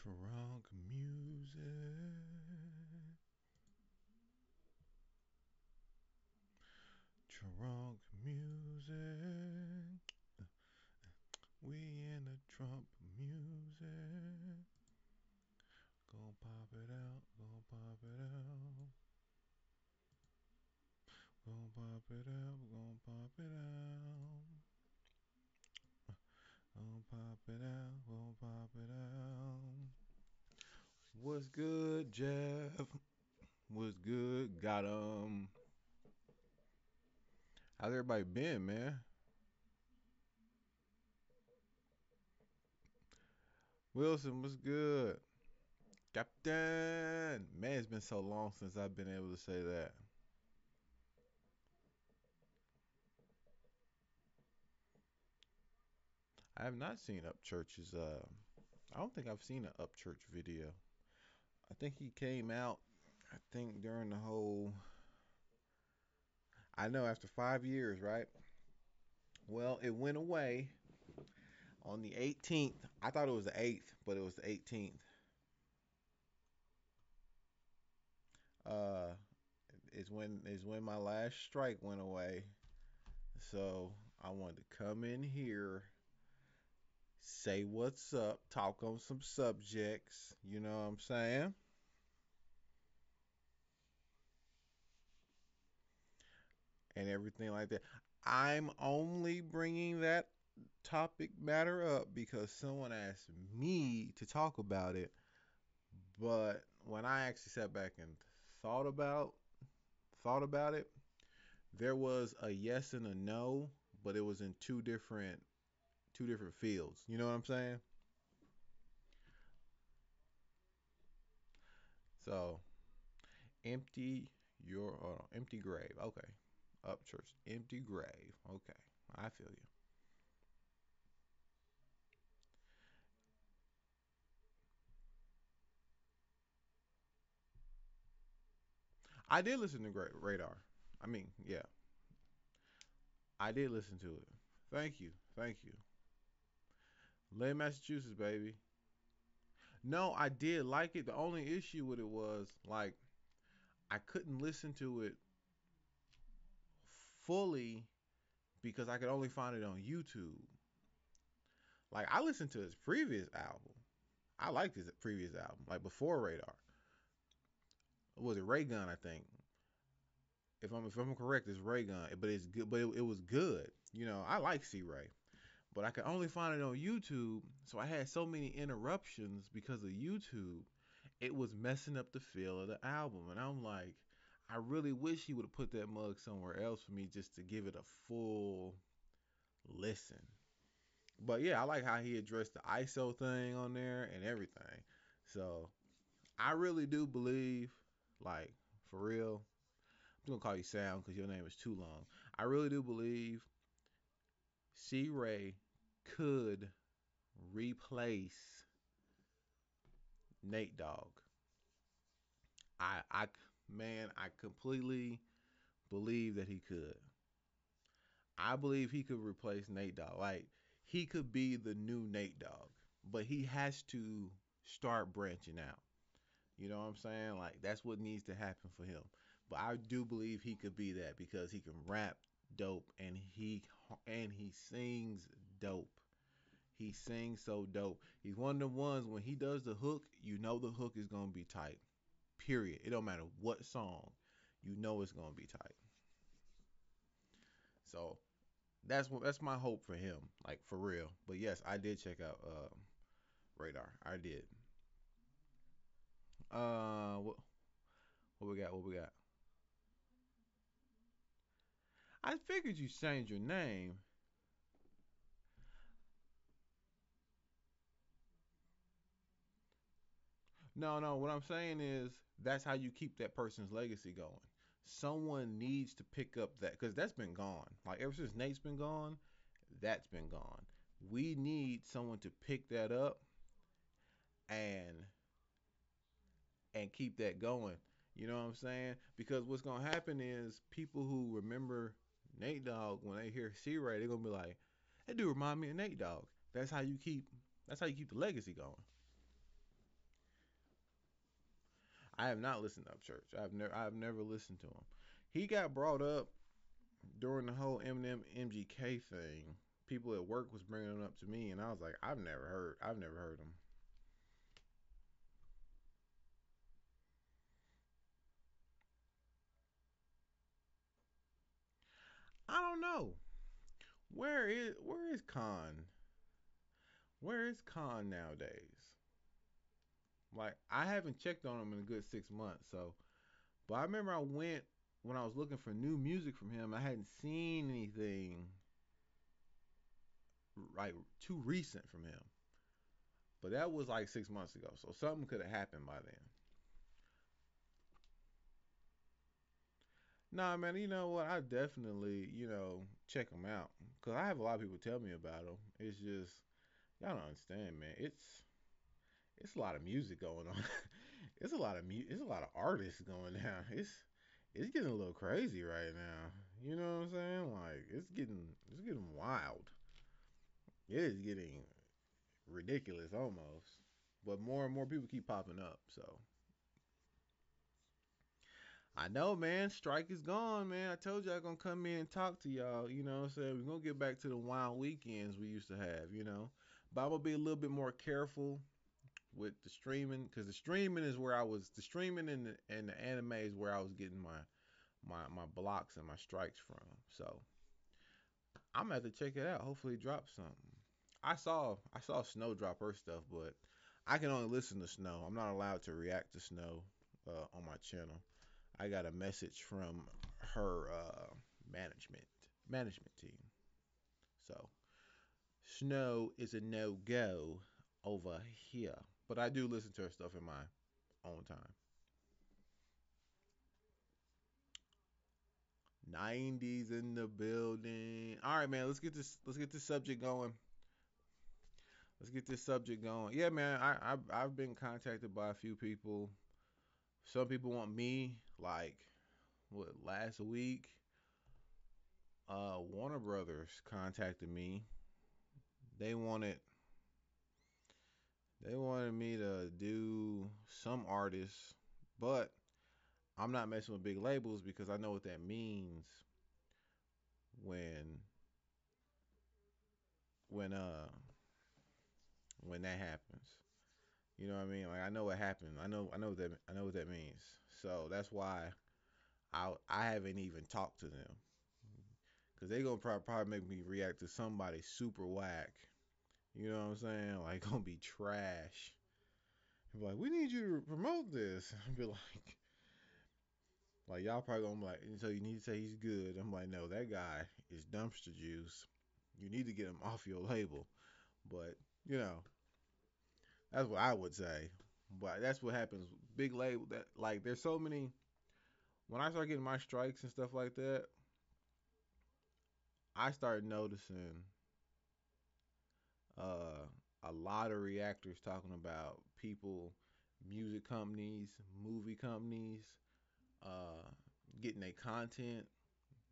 Trunk music. Trunk music. We in the Trump music. Gon' pop it out, gon' pop it out. Gon' pop it out, gon' pop it out. Gon' pop it out, gon' pop it out. What's good, Jeff? What's good? Got how's everybody been, man? Wilson, what's good? Captain! Man, it's been so long since I've been able to say that. I have not seen Upchurch's I don't think I've seen an Upchurch video. I think he came out I think during the whole I know after 5 years, right? Well, it went away on the 18th. I thought it was the 8th, but it was the 18th. Uh is when my last strike went away. So I wanted to come in here, say what's up, talk on some subjects, you know what I'm saying? And everything like that. I'm only bringing that topic matter up because someone asked me to talk about it, but when I actually sat back and thought about thought about it, there was a yes and a no, but it was in two different fields. You know what I'm saying? So, empty empty grave. Okay. Up church. Empty grave. Okay. I feel you. I did listen to Great Radar. I mean, yeah, I did listen to it. Thank you. Thank you. Lynn, Massachusetts, baby. No, I did like it. The only issue with it was like I couldn't listen to it fully because I could only find it on YouTube. Like I listened to his previous album. I liked his previous album, like before Radar. Was it Ray Gun? I think. If I'm correct, it's Ray Gun, but it's good. But it was good. You know, I like C Ray, but I could only find it on YouTube. So I had so many interruptions because of YouTube. It was messing up the feel of the album, and I'm like, I really wish he would have put that mug somewhere else for me just to give it a full listen. But yeah, I like how he addressed the ISO thing on there and everything. So I really do believe, like, for real, I'm gonna call you Sam because your name is too long. I really do believe C. Ray could replace Nate Dogg. Man, I completely believe that he could. I believe he could replace Nate Dogg. Like he could be the new Nate Dogg, but he has to start branching out. You know what I'm saying? Like that's what needs to happen for him. But I do believe he could be that because he can rap dope and he sings dope. He sings so dope. He's one of the ones when he does the hook, you know the hook is gonna be tight. Period. It don't matter what song, you know it's gonna be tight. So that's my hope for him, like for real. But yes, I did check out Radar. I did. What we got? What we got? I figured you changed your name. No, no. What I'm saying is that's how you keep that person's legacy going. Someone needs to pick up that because that's been gone. Like ever since Nate's been gone, that's been gone. We need someone to pick that up and keep that going. You know what I'm saying? Because what's gonna happen is people who remember Nate Dogg when they hear C Ray, they're gonna be like, "That dude remind me of Nate Dogg." That's how you keep. That's how you keep the legacy going. I have not listened to Upchurch. I've never listened to him. He got brought up during the whole Eminem MGK thing. People at work was bringing him up to me, and I was like, I've never heard him. I don't know. Where is Khan? Where is Khan nowadays? Like I haven't checked on him in a good 6 months. So, but I remember I went when I was looking for new music from him. I hadn't seen anything like too recent from him. But that was like 6 months ago. So something could have happened by then. Nah, man. You know what? I definitely check him out because I have a lot of people tell me about him. It's just y'all don't understand, man. It's a lot of music going on. It's a lot of artists going down. It's getting a little crazy right now. You know what I'm saying? Like it's getting wild. It is getting ridiculous almost. But more and more people keep popping up. So I know, man. Strike is gone, man. I told you I gonna come in and talk to y'all. You know what I'm saying? We're gonna get back to the wild weekends we used to have. But I'm gonna be a little bit more careful with the streaming because the streaming and the anime is where I was getting my blocks and my strikes from. So I'm gonna have to check it out. Hopefully, it drops something. I saw Snow drop her stuff, but I can only listen to Snow. I'm not allowed to react to Snow on my channel. I got a message from her management management team. So Snow is a no go over here. But I do listen to her stuff in my own time. 90s in the building. All right, man. Let's get this subject going. Let's get this subject going. Yeah, man. I've been contacted by a few people. Some people want me like what last week. Warner Brothers contacted me. They wanted they wanted me to do some artists, but I'm not messing with big labels because I know what that means when when uh when that happens. You know what I mean? Like I know what happened. I know what that means. So that's why I haven't even talked to them because they gonna probably make me react to somebody super whack. You know what I'm saying? Like gonna be trash. Be like, we need you to promote this. Be like y'all probably gonna be like, so you need to say he's good. I'm like, no, that guy is dumpster juice. You need to get him off your label. But you know, that's what I would say. But that's what happens. Big label that like there's so many. When I start getting my strikes and stuff like that, I start noticing uh, a lot of reactors talking about people, music companies, movie companies, uh, getting their content,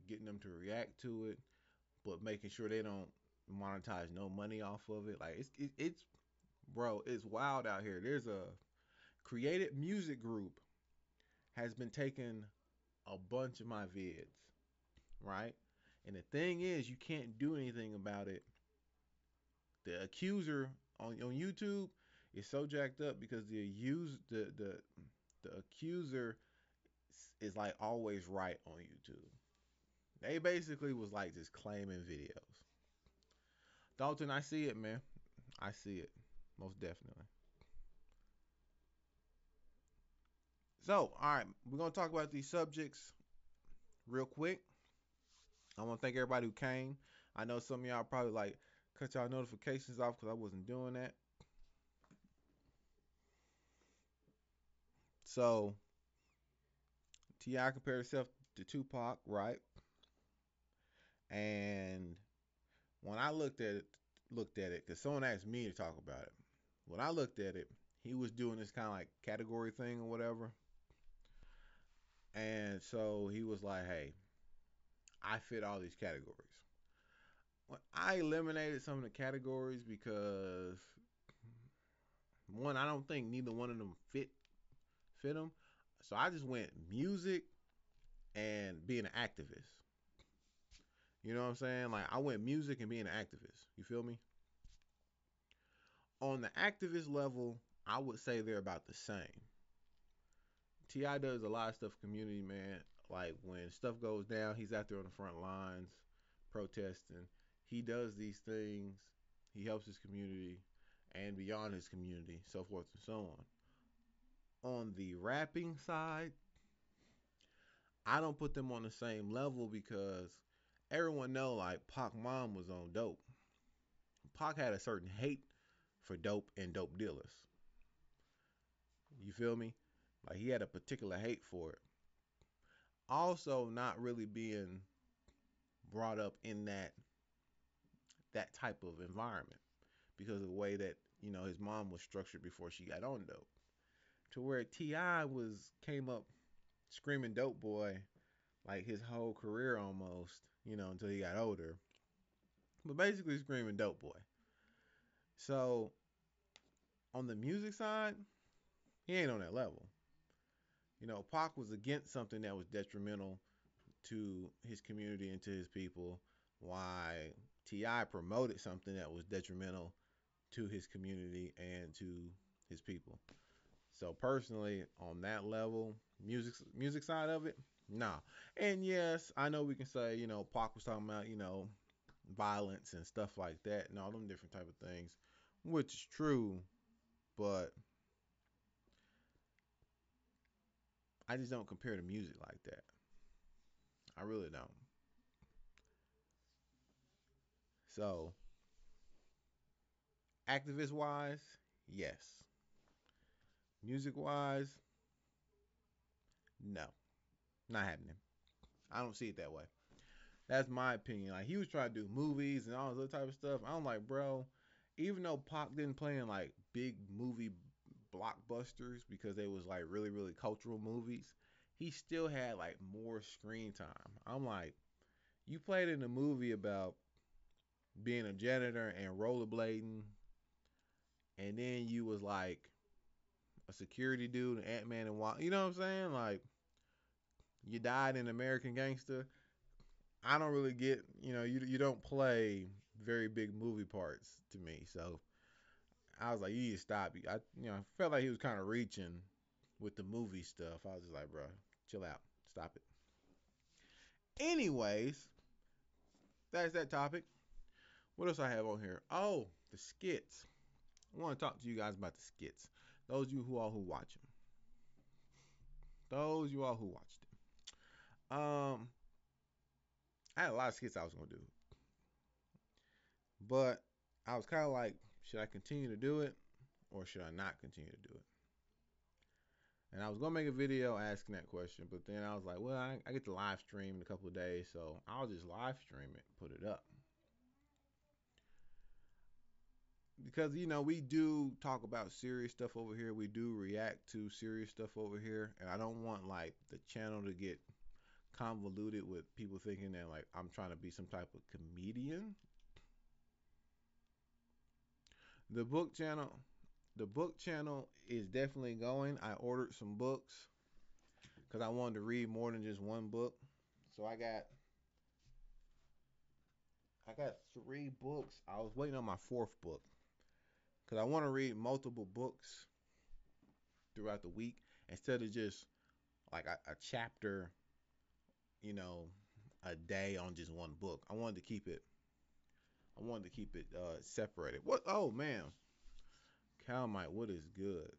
getting them to react to it, but making sure they don't monetize no money off of it. Like it's bro, it's wild out here. There's a created music group has been taking a bunch of my vids, right? And the thing is, you can't do anything about it. The accuser on YouTube is so jacked up because the accuser is like always right on YouTube. They basically was like just claiming videos. Dalton, I see it, man. I see it most definitely. So, all right, we're gonna talk about these subjects real quick. I want to thank everybody who came. I know some of y'all probably like cut y'all notifications off because I wasn't doing that. So Ti compared himself to Tupac, right? And when I looked at it, because someone asked me to talk about it. When I looked at it, he was doing this kind of like category thing or whatever. And so he was like, hey, I fit all these categories. Well, I eliminated some of the categories because one, I don't think neither one of them fit him. So I just went music and being an activist. You know what I'm saying? Like I went music and being an activist. You feel me? On the activist level, I would say they're about the same. Ti does a lot of stuff community, man. Like when stuff goes down, he's out there on the front lines protesting. He does these things. He helps his community and beyond his community, so forth and so on. On the rapping side, I don't put them on the same level because everyone know like Pac mom was on dope. Pac had a certain hate for dope and dope dealers. You feel me? Like he had a particular hate for it. Also, not really being brought up in that type of environment because of the way that his mom was structured before she got on dope. To where Ti was came up screaming dope boy like his whole career almost, until he got older. But basically screaming dope boy. So on the music side, he ain't on that level. Pac was against something that was detrimental to his community and to his people, why Ti promoted something that was detrimental to his community and to his people. So personally, on that level, music side of it, nah. And yes, I know we can say, Pac was talking about, violence and stuff like that and all them different type of things, which is true, but I just don't compare the music like that. I really don't. So, activist wise, yes. Music wise, no. Not happening. I don't see it that way. That's my opinion. Like he was trying to do movies and all this other type of stuff. I'm like, bro, even though Pac didn't play in like big movie blockbusters because they was like really, really cultural movies, he still had like more screen time. I'm like, you played in a movie about being a janitor and rollerblading, and then you was like a security dude, and Ant-Man and you know what I'm saying? Like you died in American Gangster. I don't really get, you don't play very big movie parts to me. So I was like, you need to stop. I felt like he was kind of reaching with the movie stuff. I was just like, bro, chill out, stop it. Anyways, that's that topic. What else I have on here? Oh, the skits. I want to talk to you guys about the skits. Those of you who watch them. Those of you all who watched them. I had a lot of skits I was gonna do, but I was kind of like, should I continue to do it or should I not continue to do it? And I was gonna make a video asking that question, but then I was like, well, I get to live stream in a couple of days, so I'll just live stream it, put it up. Because we do talk about serious stuff over here. We do react to serious stuff over here, and I don't want like the channel to get convoluted with people thinking that like I'm trying to be some type of comedian. The book channel, the book channel is definitely going. I ordered some books because I wanted to read more than just one book. So I got 3 books. I was waiting on my 4th book because I want to read multiple books throughout the week instead of just like a chapter, you know, a day on just one book. I wanted to keep it. I wanted to keep it separated. What? Oh man, Calmite. What is good?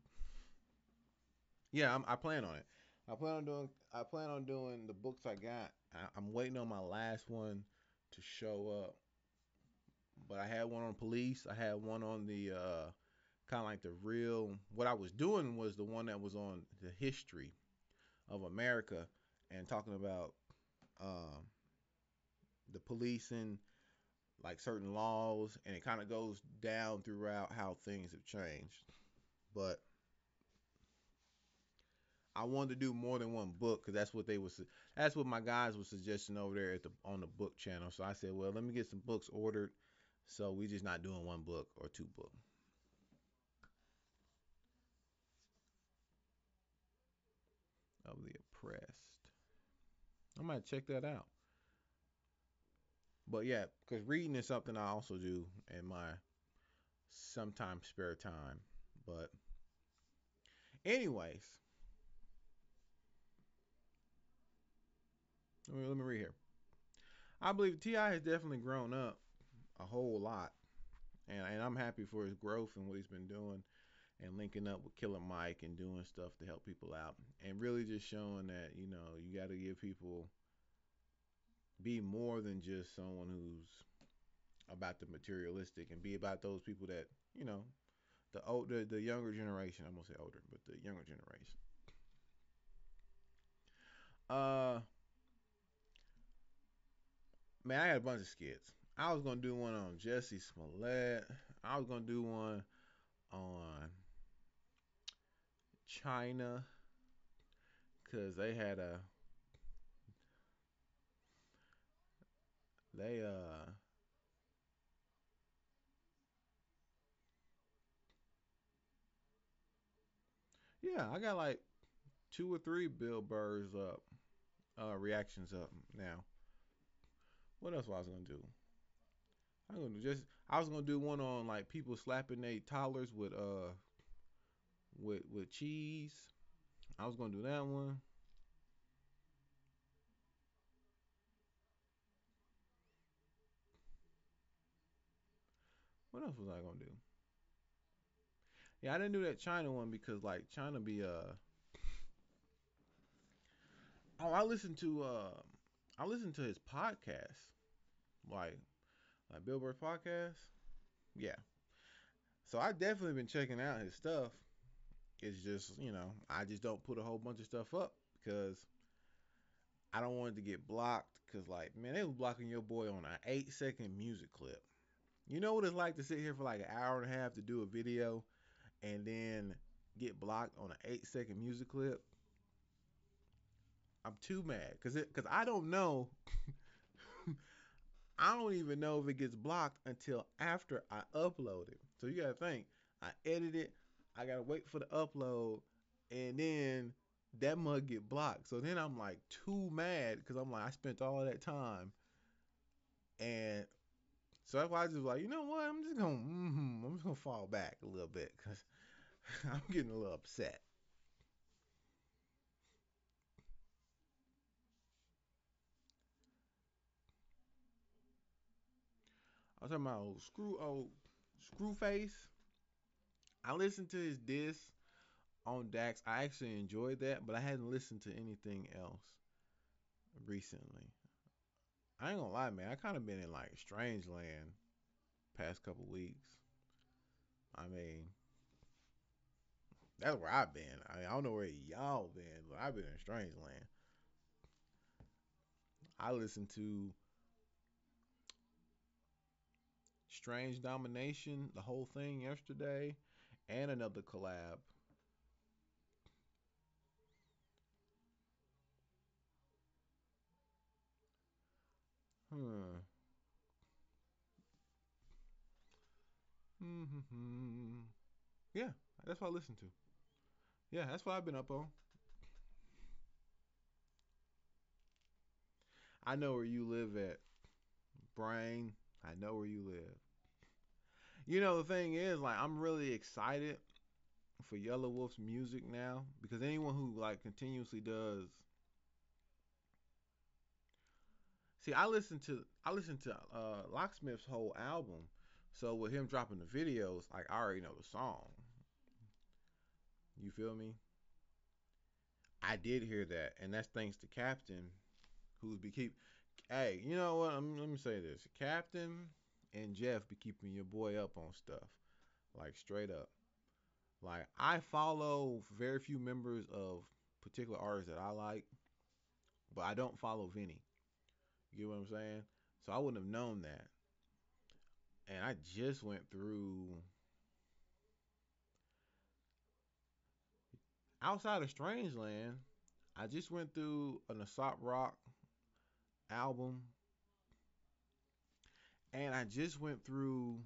Yeah, I plan on it. I plan on doing the books I got. I'm waiting on my last one to show up. But I had one on police. I had one on the kind of like the real. What I was doing was the one that was on the history of America and talking about um, the policing, like certain laws, and it kind of goes down throughout how things have changed. But I wanted to do more than one book because that's what my guys were suggesting over there on the book channel. So I said, well, let me get some books ordered, so we just not doing one book or 2 books. of the Oppressed. I might check that out. But yeah, because reading is something I also do in my sometimes spare time. But anyways, let me read here. I believe Ti has definitely grown up a whole lot, and I'm happy for his growth and what he's been doing, and linking up with Killer Mike and doing stuff to help people out, and really just showing that you got to give people be more than just someone who's about the materialistic, and be about those people that the younger generation. I'm gonna say older, but the younger generation. Uh, Man, I got a bunch of skits. I was gonna do one on Jesse Smollett. I was gonna do one on China because they yeah, I got like two or three Bill Burrs up, reactions up now. What else was I was gonna do? I was gonna do one on like people slapping their toddlers with cheese. I was gonna do that one. What else was I gonna do? Yeah, I didn't do that China one because like China be oh, I listened to his podcast, like Bill Burr's podcast. Yeah, so I definitely been checking out his stuff. It's just I just don't put a whole bunch of stuff up because I don't want it to get blocked. Cause like man, they was blocking your boy on an 8-second music clip. You know what it's like to sit here for like an hour and a half to do a video and then get blocked on an 8-second music clip. I'm too mad because I don't know. I don't even know if it gets blocked until after I upload it. So you gotta think, I edit it, I gotta wait for the upload, and then that mug get blocked. So then I'm like too mad because I'm like I spent all that time, and so that's why I just like what I'm just gonna fall back a little bit because I'm getting a little upset. I was talking about old screw face. I listened to his diss on Dax. I actually enjoyed that, but I hadn't listened to anything else recently. I ain't gonna lie, man. I kind of been in like strange land past couple weeks. I mean, that's where I've been. I don't know where y'all been, but I've been in strange land. I listened to Strange Domination, the whole thing yesterday, and another collab. Hmm. Yeah, that's what I listened to. Yeah, that's what I've been up on. I know where you live at, Brain. I know where you live. The thing is, like, I'm really excited for Yellow Wolf's music now because anyone who like continuously does. See, I listened to Locksmith's whole album, so with him dropping the videos, like I already know the song. You feel me? I did hear that, and that's thanks to Captain, who's be keep. Hey, you know what? Let me say this: Captain and Jeff be keeping your boy up on stuff, like straight up. Like I follow very few members of particular artists that I like, but I don't follow Vinny. You get what I'm saying? So I wouldn't have known that. And I just went through outside of Strangeland. I just went through an Assault Rock album, and I just went through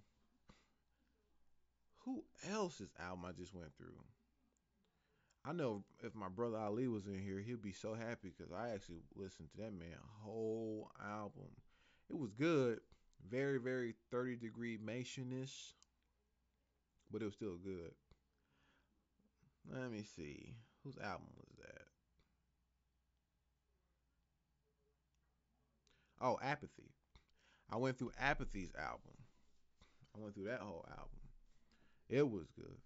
who else's album I just went through. I know if my brother Ali was in here, he'd be so happy because I actually listened to that man whole album. It was good, very very 30 degree Mationish, but it was still good. Let me see, whose album was that? Oh, Apathy. I went through Apathy's album. I went through that whole album. It was good.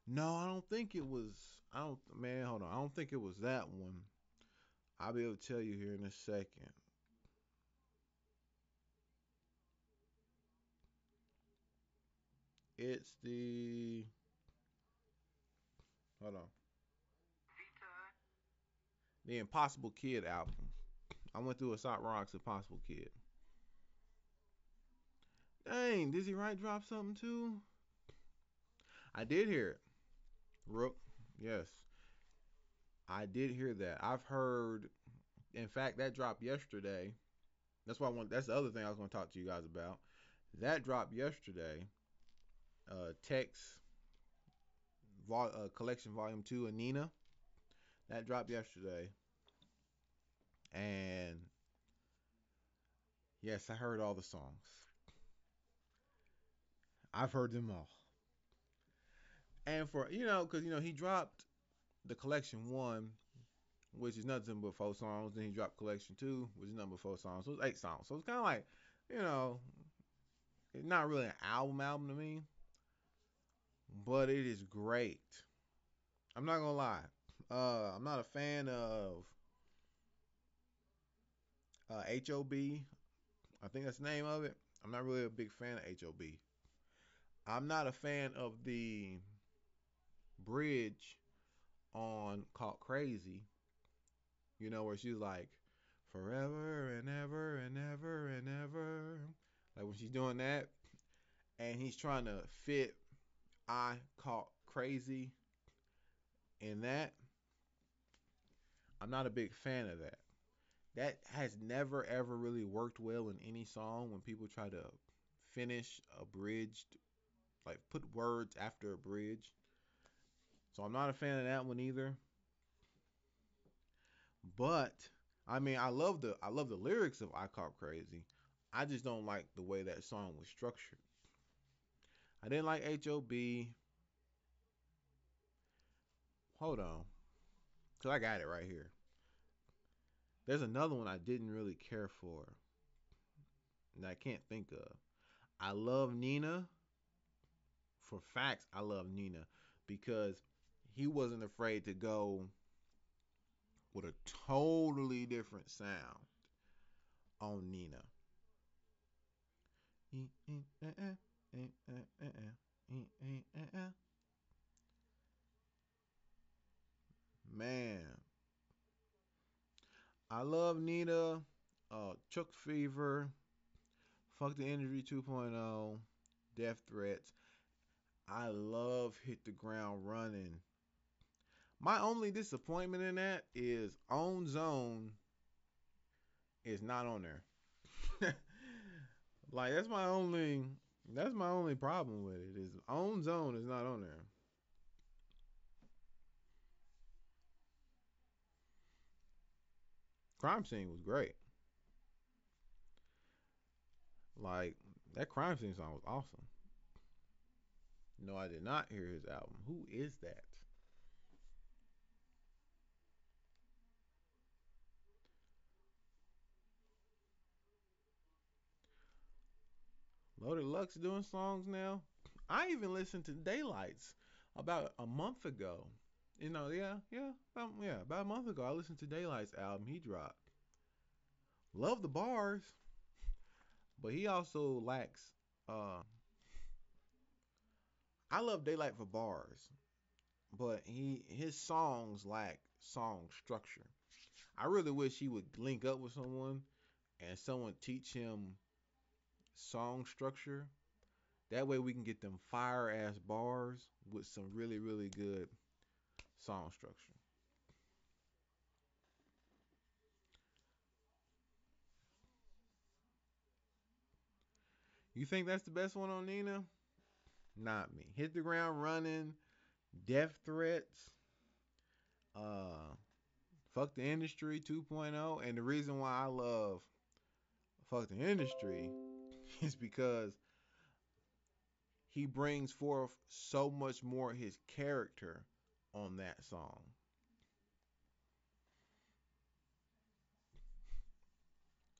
No, I don't think it was. I don't. Man, hold on. I don't think it was that one. I'll be able to tell you here in a second. It's hold on. The Impossible Kid album. I went through Assault Rock's Impossible Kid. Dang, Dizzy Wright drop something too? I did hear it. Rook. Yes, I did hear that. I've heard. In fact, that dropped yesterday. That's why I want. That's the other thing I was going to talk to you guys about. That dropped yesterday. Tex Collection Volume 2 of Nina. That dropped yesterday. And yes, I heard all the songs. I've heard them all. And for, because, he dropped the Collection 1, which is nothing but 4 songs. Then he dropped Collection 2, which is nothing but 4 songs. So it's 8 songs. So it's kind of like, you know, it's not really an album to me, but it is great. I'm not going to lie. I'm not a fan of HOB. I think that's the name of it. I'm not really a big fan of HOB. I'm not a fan of the bridge on Caught Crazy, where she's like, forever and ever and ever and ever. Like when she's doing that, and he's trying to fit I Caught Crazy in that. I'm not a big fan of that. That has never ever really worked well in any song when people try to finish a bridge, like put words after a bridge. So I'm not a fan of that one either. But I mean, I love the lyrics of I Caught Crazy. I just don't like the way that song was structured. I didn't like HOB. Hold on, cause I got it right here. There's another one I didn't really care for, and I can't think of. I love Nina. For facts, I love Nina because he wasn't afraid to go with a totally different sound on Nina. Man, I love Nina. Chuck Fever, Fuck the Energy 2.0, Death Threats. I love Hit the Ground Running. My only disappointment in that is Own Zone is not on there. Like that's my only problem with it is Own Zone is not on there. Crime Scene was great. Like that Crime Scene song was awesome. No, I did not hear his album. Who is that? Loaded Lux doing songs now. I even listened to Daylights about a month ago. About a month ago, I listened to Daylights album he dropped. Love the bars, but he also lacks. I love Daylight for bars, but his songs lack song structure. I really wish he would link up with someone and someone teach him song structure. That way we can get them fire ass bars with some really really good song structure. You think that's the best one on Nina? Not me. Hit the Ground Running. Death threats, uh, fuck the industry 2.0, and the reason why I love fuck the industry is because he brings forth so much more of his character on that song.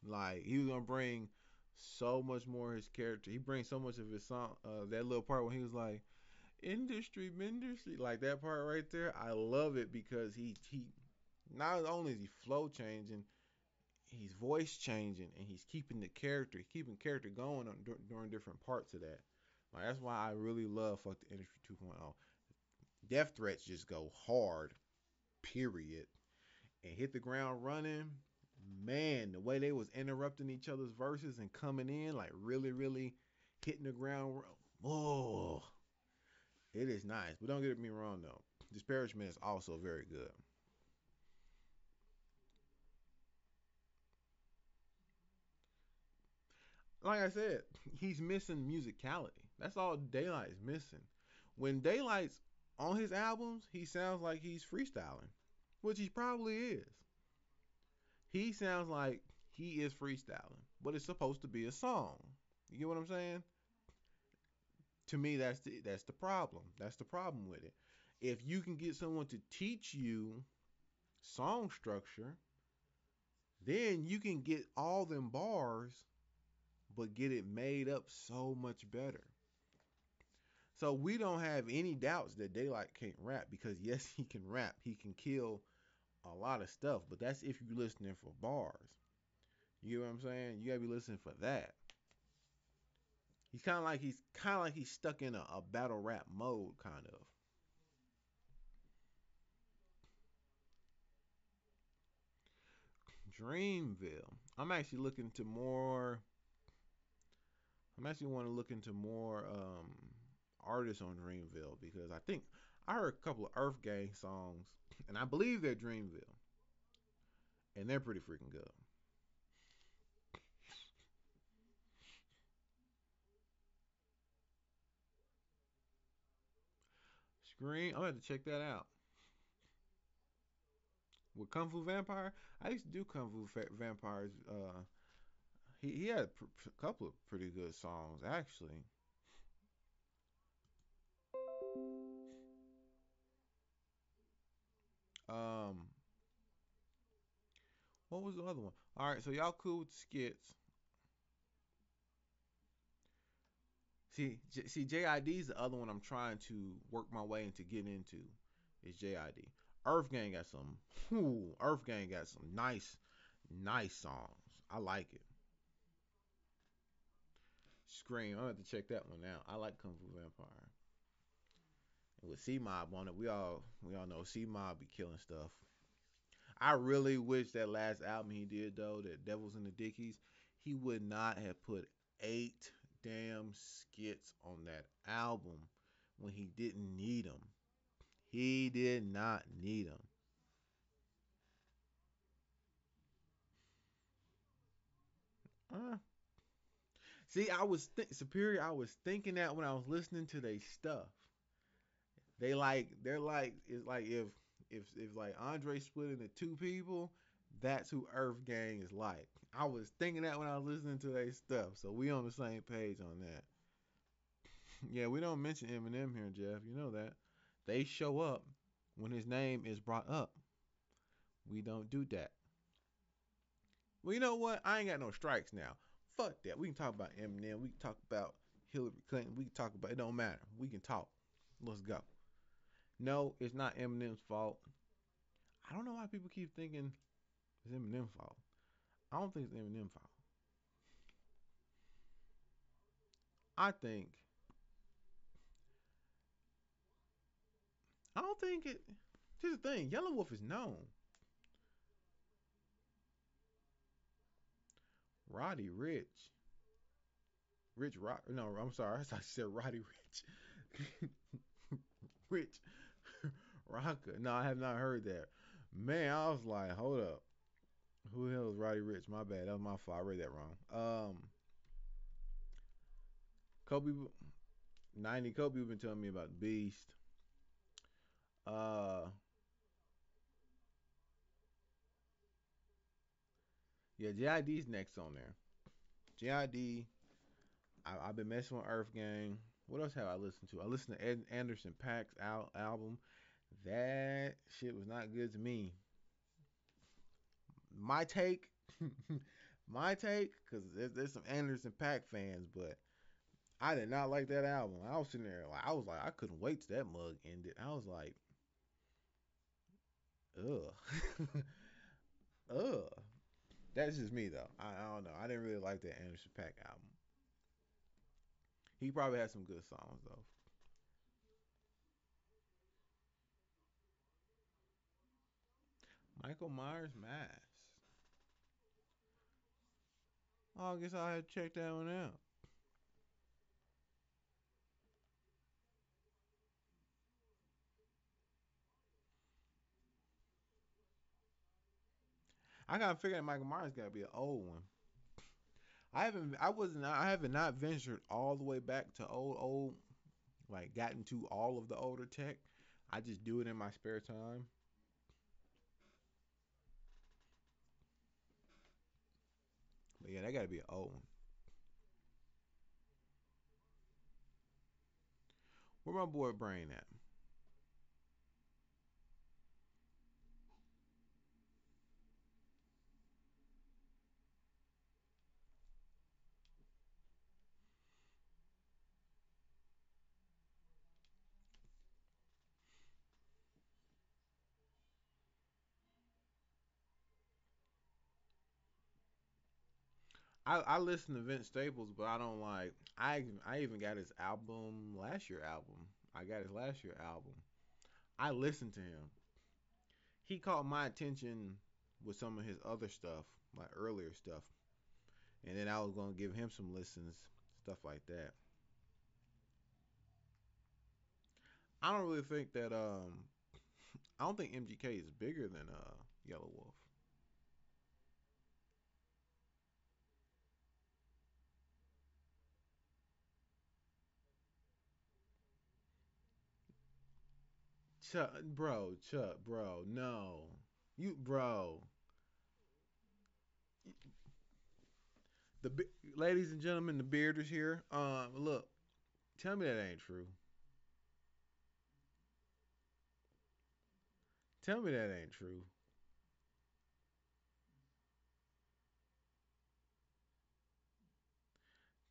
Like he was gonna bring so much more of his character. He brings so much of his song. That little part when he was like industry, industry, like that part right there. I love it because he not only is he flow changing, he's voice changing, and he's keeping the character, keeping character going during different parts of that. Like that's why I really love Fuck the Industry 2.0. Death threats just go hard, period, and hit the ground running. Man, the way they was interrupting each other's verses and coming in, like really, really hitting the ground. Oh, it is nice. But don't get me wrong though. Disparagement is also very good. Like I said, he's missing musicality. That's all Daylight is missing. When Daylight's on his albums, he sounds like he's freestyling, which he probably is. He sounds like he is freestyling, but it's supposed to be a song. You get what I'm saying? To me, that's the problem. That's the problem with it. If you can get someone to teach you song structure, then you can get all them bars, but get it made up so much better. So we don't have any doubts that Daylight can't rap because yes, he can rap. He can kill a lot of stuff, but that's if you're listening for bars. You know what I'm saying? You gotta be listening for that. He's kind of like he's stuck in a battle rap mode, kind of. Dreamville. I'm actually want to look into more artists on Dreamville because I think I heard a couple of Earth Gang songs, and I believe they're Dreamville, and they're pretty freaking good. Scream. I'm gonna have to check that out. With Kung Fu Vampire, I used to do Kung Fu Vampires. He had a couple of pretty good songs actually. Um, what was the other one? All right, so y'all cool with the skits? See, JID is the other one I'm trying to work my way into getting into. Is JID? Earth Gang got some. Earth Gang got some nice songs. I like it. Scream. I'm gonna have to check that one out. I like Kung Fu Vampire. And with C Mob on it, we all know C Mob be killing stuff. I really wish that last album he did though, that Devils in the Dickies, he would not have put 8 damn skits on that album when he didn't need them. He did not need them. Uh, See, Superior. I was thinking that when I was listening to their stuff. They're like it's like if like Andre split into two people, that's who Earth Gang is like. I was thinking that when I was listening to their stuff, so we on the same page on that. Yeah, we don't mention Eminem here, Jeff. You know that. They show up when his name is brought up. We don't do that. Well, you know what? I ain't got no strikes now. Fuck that. We can talk about Eminem. We can talk about Hillary Clinton. We can talk about it. Don't matter. We can talk. Let's go. No, it's not Eminem's fault. I don't know why people keep thinking it's Eminem's fault. I don't think it's Eminem's fault. I think I don't think it. Here's the thing. Yellow Wolf is known. Roddy Rich. Rich Rock. No, I'm sorry. I said Roddy Rich. Rich Rocker. No, I have not heard that. Man, I was like, hold up. Who the hell is Roddy Rich? My bad. That was my fault. I read that wrong. Kobe, 90 Kobe been telling me about Beast. Uh, yeah, JID's next on there. JID. Have been messing with Earth Gang. What else have I listened to? I listened to Ed Anderson Paak's album. That shit was not good to me. My take, my take, because there's some Anderson Paak fans, but I did not like that album. I was sitting there like I couldn't wait till that mug ended. I was like, ugh, ugh. That's just me though. I don't know. I didn't really like that Anderson Paak album. He probably had some good songs though. Michael Myers Mask. Oh, I guess I had to check that one out. I gotta figure that Michael Myers gotta be an old one. I haven't not ventured all the way back to old, like gotten to all of the older tech. I just do it in my spare time. But yeah, that gotta be an old one. Where my boy Brain at? I listen to Vince Staples, but I don't like. I even got his album last year album. I got his last year album. I listened to him. He caught my attention with some of his other stuff, like earlier stuff, and then I was gonna give him some listens, stuff like that. I don't really think that I don't think MGK is bigger than Yellow Wolf. Chuck, bro, no, bro. Ladies and gentlemen, the beard is here. Look, tell me that ain't true. Tell me that ain't true.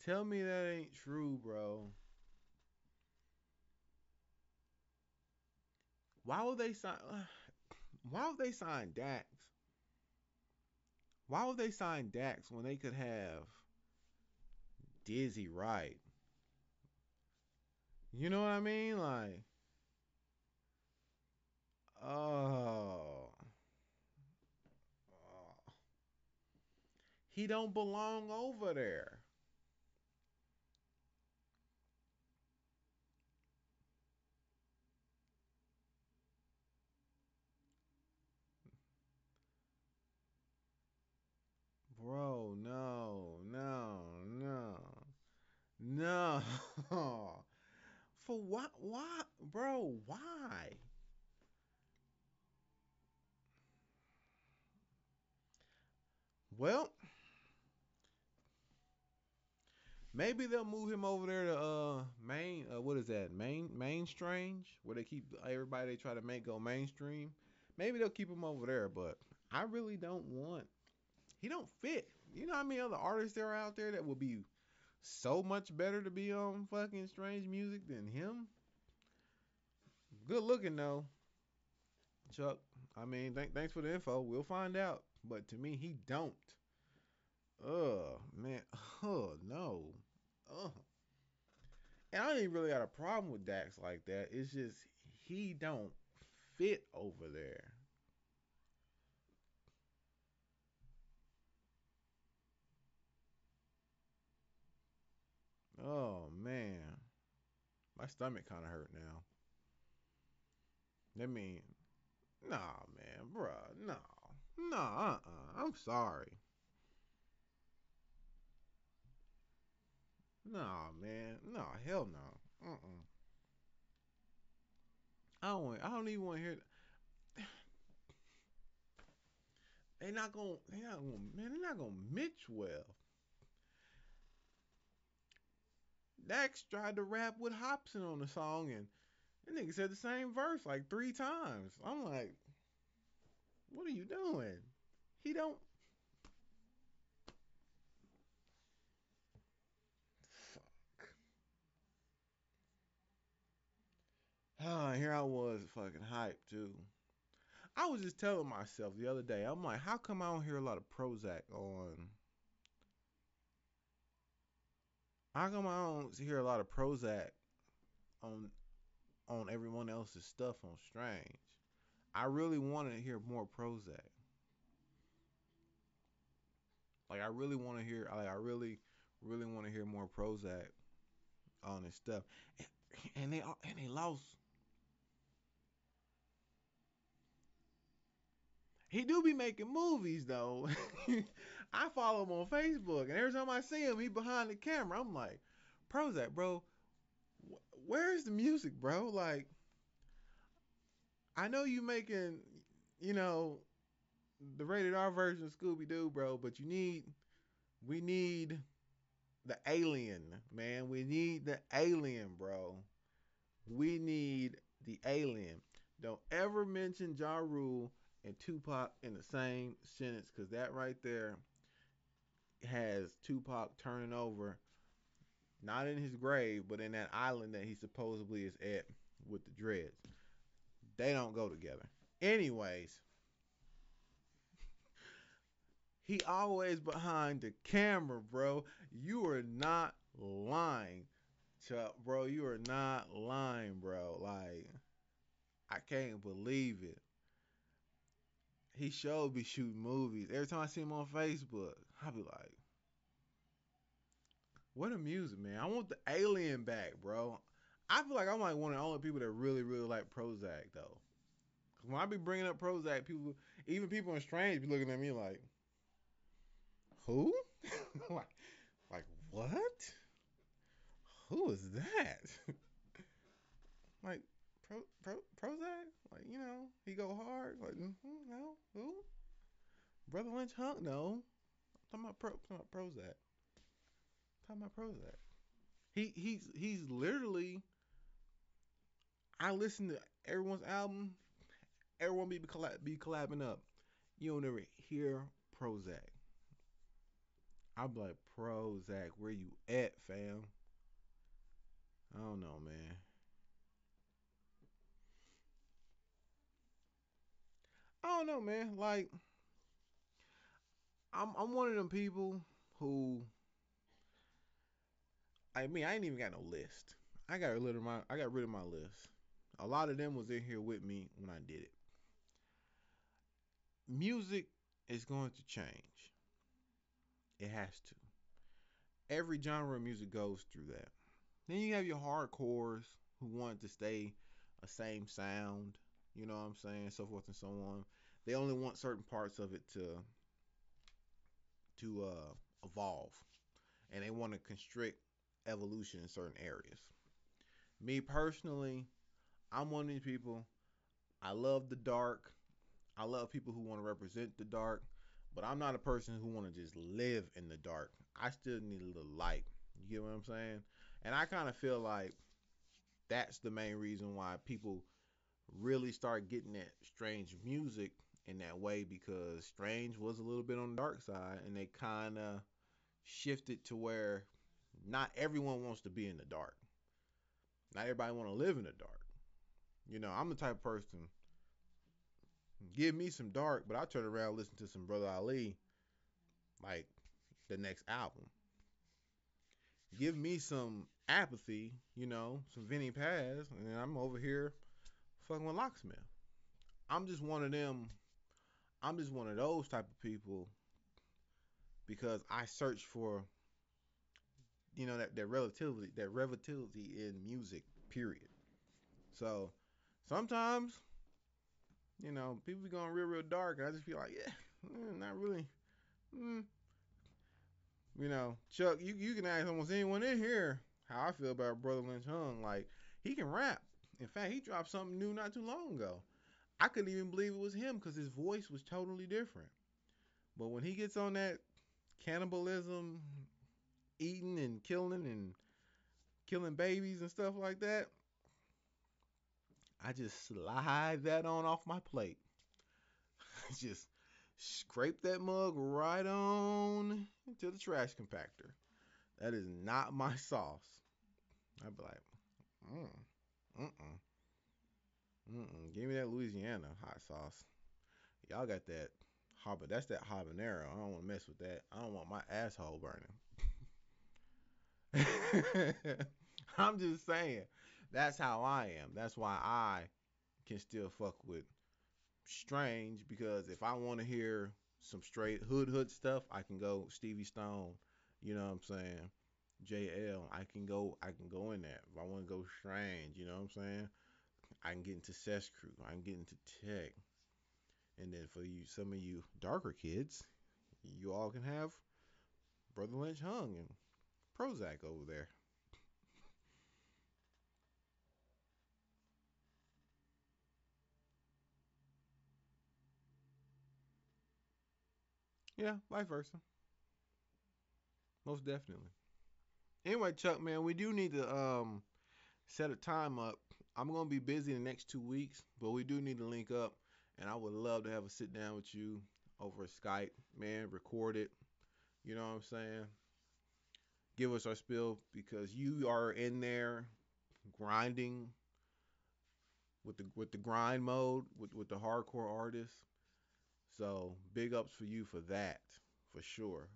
Tell me that ain't true, bro. Why would they sign? Why would they sign Dax? Why would they sign Dax when they could have Dizzy Wright? You know what I mean? Like, oh, oh. He don't belong over there. Bro, no, no, no, no. For what? Why, bro? Why? Well, maybe they'll move him over there to main. What is that? Main Strange, where they keep everybody they try to make go mainstream. Maybe they'll keep him over there, but I really don't want. He don't fit. You know how many other artists there are out there that would be so much better to be on fucking Strange Music than him? Good looking though, Chuck. I mean, thanks for the info. We'll find out. But to me, he don't. Man. No. Ugh. And I ain't really got a problem with Dax like that. It's just he don't fit over there. Oh man, my stomach kind of hurt now. That mean, nah, man, bruh, no, no, I'm sorry. Nah, man, no, hell no. I don't even want to hear. They're not gonna mix well. Dax tried to rap with Hobson on the song, and that nigga said the same verse like 3 times. I'm like, what are you doing? He don't. Fuck. Ah, here I was fucking hyped too. I was just telling myself the other day, I'm like, how come I don't hear a lot of Prozac on? How come I don't hear a lot of Prozac on everyone else's stuff on Strange? I really want to hear more Prozac. Like I really want to hear. Like I really want to hear more Prozac on his stuff. And they lost. He do be making movies though. I follow him on Facebook, and every time I see him, he behind the camera. I'm like, Prozac, bro, where's the music, bro? Like, I know you making, you know, the rated R version of Scooby Doo, bro, but we need the alien, man. We need the alien, bro. We need the alien. Don't ever mention Ja Rule and Tupac in the same sentence, because that right there has Tupac turning over, not in his grave, but in that island that he supposedly is at with the dreads. They don't go together. Anyways, he always behind the camera, bro. You are not lying, Chuck, bro. You are not lying, bro. Like, I can't believe it. He showed me shooting movies. Every time I see him on Facebook, I be like, what a music, man. I want the alien back, bro. I feel like I'm like one of the only people that really, really like Prozac, though. Cause when I be bringing up Prozac, people, even people in Strange, be looking at me like, who? like, like what? Who is that? like Prozac? Like, he go hard. Like, no, who? Brother Lynch Hunk? No. Talking about Prozac. Talking about Prozac. He's literally. I listen to everyone's album. Everyone be collabing up. You don't ever hear Prozac. I'm like, Prozac, where you at, fam? I don't know, man. I don't know, man. Like, I'm one of them people who, I ain't even got no list. I got rid of my list. A lot of them was in here with me when I did it. Music is going to change. It has to. Every genre of music goes through that. Then you have your hardcores who want to stay a same sound, you know what I'm saying, so forth and so on. They only want certain parts of it to evolve, and they want to constrict evolution in certain areas. Me personally, I'm one of these people. I love the dark. I love people who want to represent the dark, but I'm not a person who want to just live in the dark. I still need a little light. You get what I'm saying? And I kind of feel like that's the main reason why people really start getting that Strange music in that way, because Strange was a little bit on the dark side, and they kind of shifted to where not everyone wants to be in the dark. Not everybody want to live in the dark. I'm the type of person, give me some dark, but I turn around and listen to some Brother Ali like the next album. Give me some apathy, some Vinny Paz, and I'm over here fucking with Locksmith. I'm just one of them. I'm just one of those type of people because I search for, that relativity in music. Period. So sometimes, people be going real, real dark, and I just feel like, yeah, not really. Mm. Chuck, you can ask almost anyone in here how I feel about Brother Lynch Hung. Like, he can rap, In fact, he dropped something new not too long ago. I couldn't even believe it was him because his voice was totally different. But when he gets on that cannibalism, eating and killing babies and stuff like that, I just slide that on off my plate. Just scrape that mug right on into the trash compactor. That is not my sauce. I'd be like, mm, mm-mm, mm-mm. Give me that Louisiana hot sauce. Y'all got that that's that habanero. I don't want to mess with that. I don't want my asshole burning. I'm just saying. That's how I am. That's why I can still fuck with Strange, because if I want to hear some straight hood stuff, I can go Stevie Stone. You know what I'm saying? JL. I can go in that. If I want to go Strange, you know what I'm saying? I can get into Sesh Crew. I can get into Tech. And then for you, some of you darker kids, you all can have Brother Lynch Hung and Prozac over there. Yeah, vice versa. Most definitely. Anyway, Chuck, man, we do need to set a time up. I'm gonna be busy the next 2 weeks, but we do need to link up, and I would love to have a sit down with you over Skype, man. Record it. You know what I'm saying? Give us our spill because you are in there grinding with the grind mode with the hardcore artists. So big ups for you for that, for sure.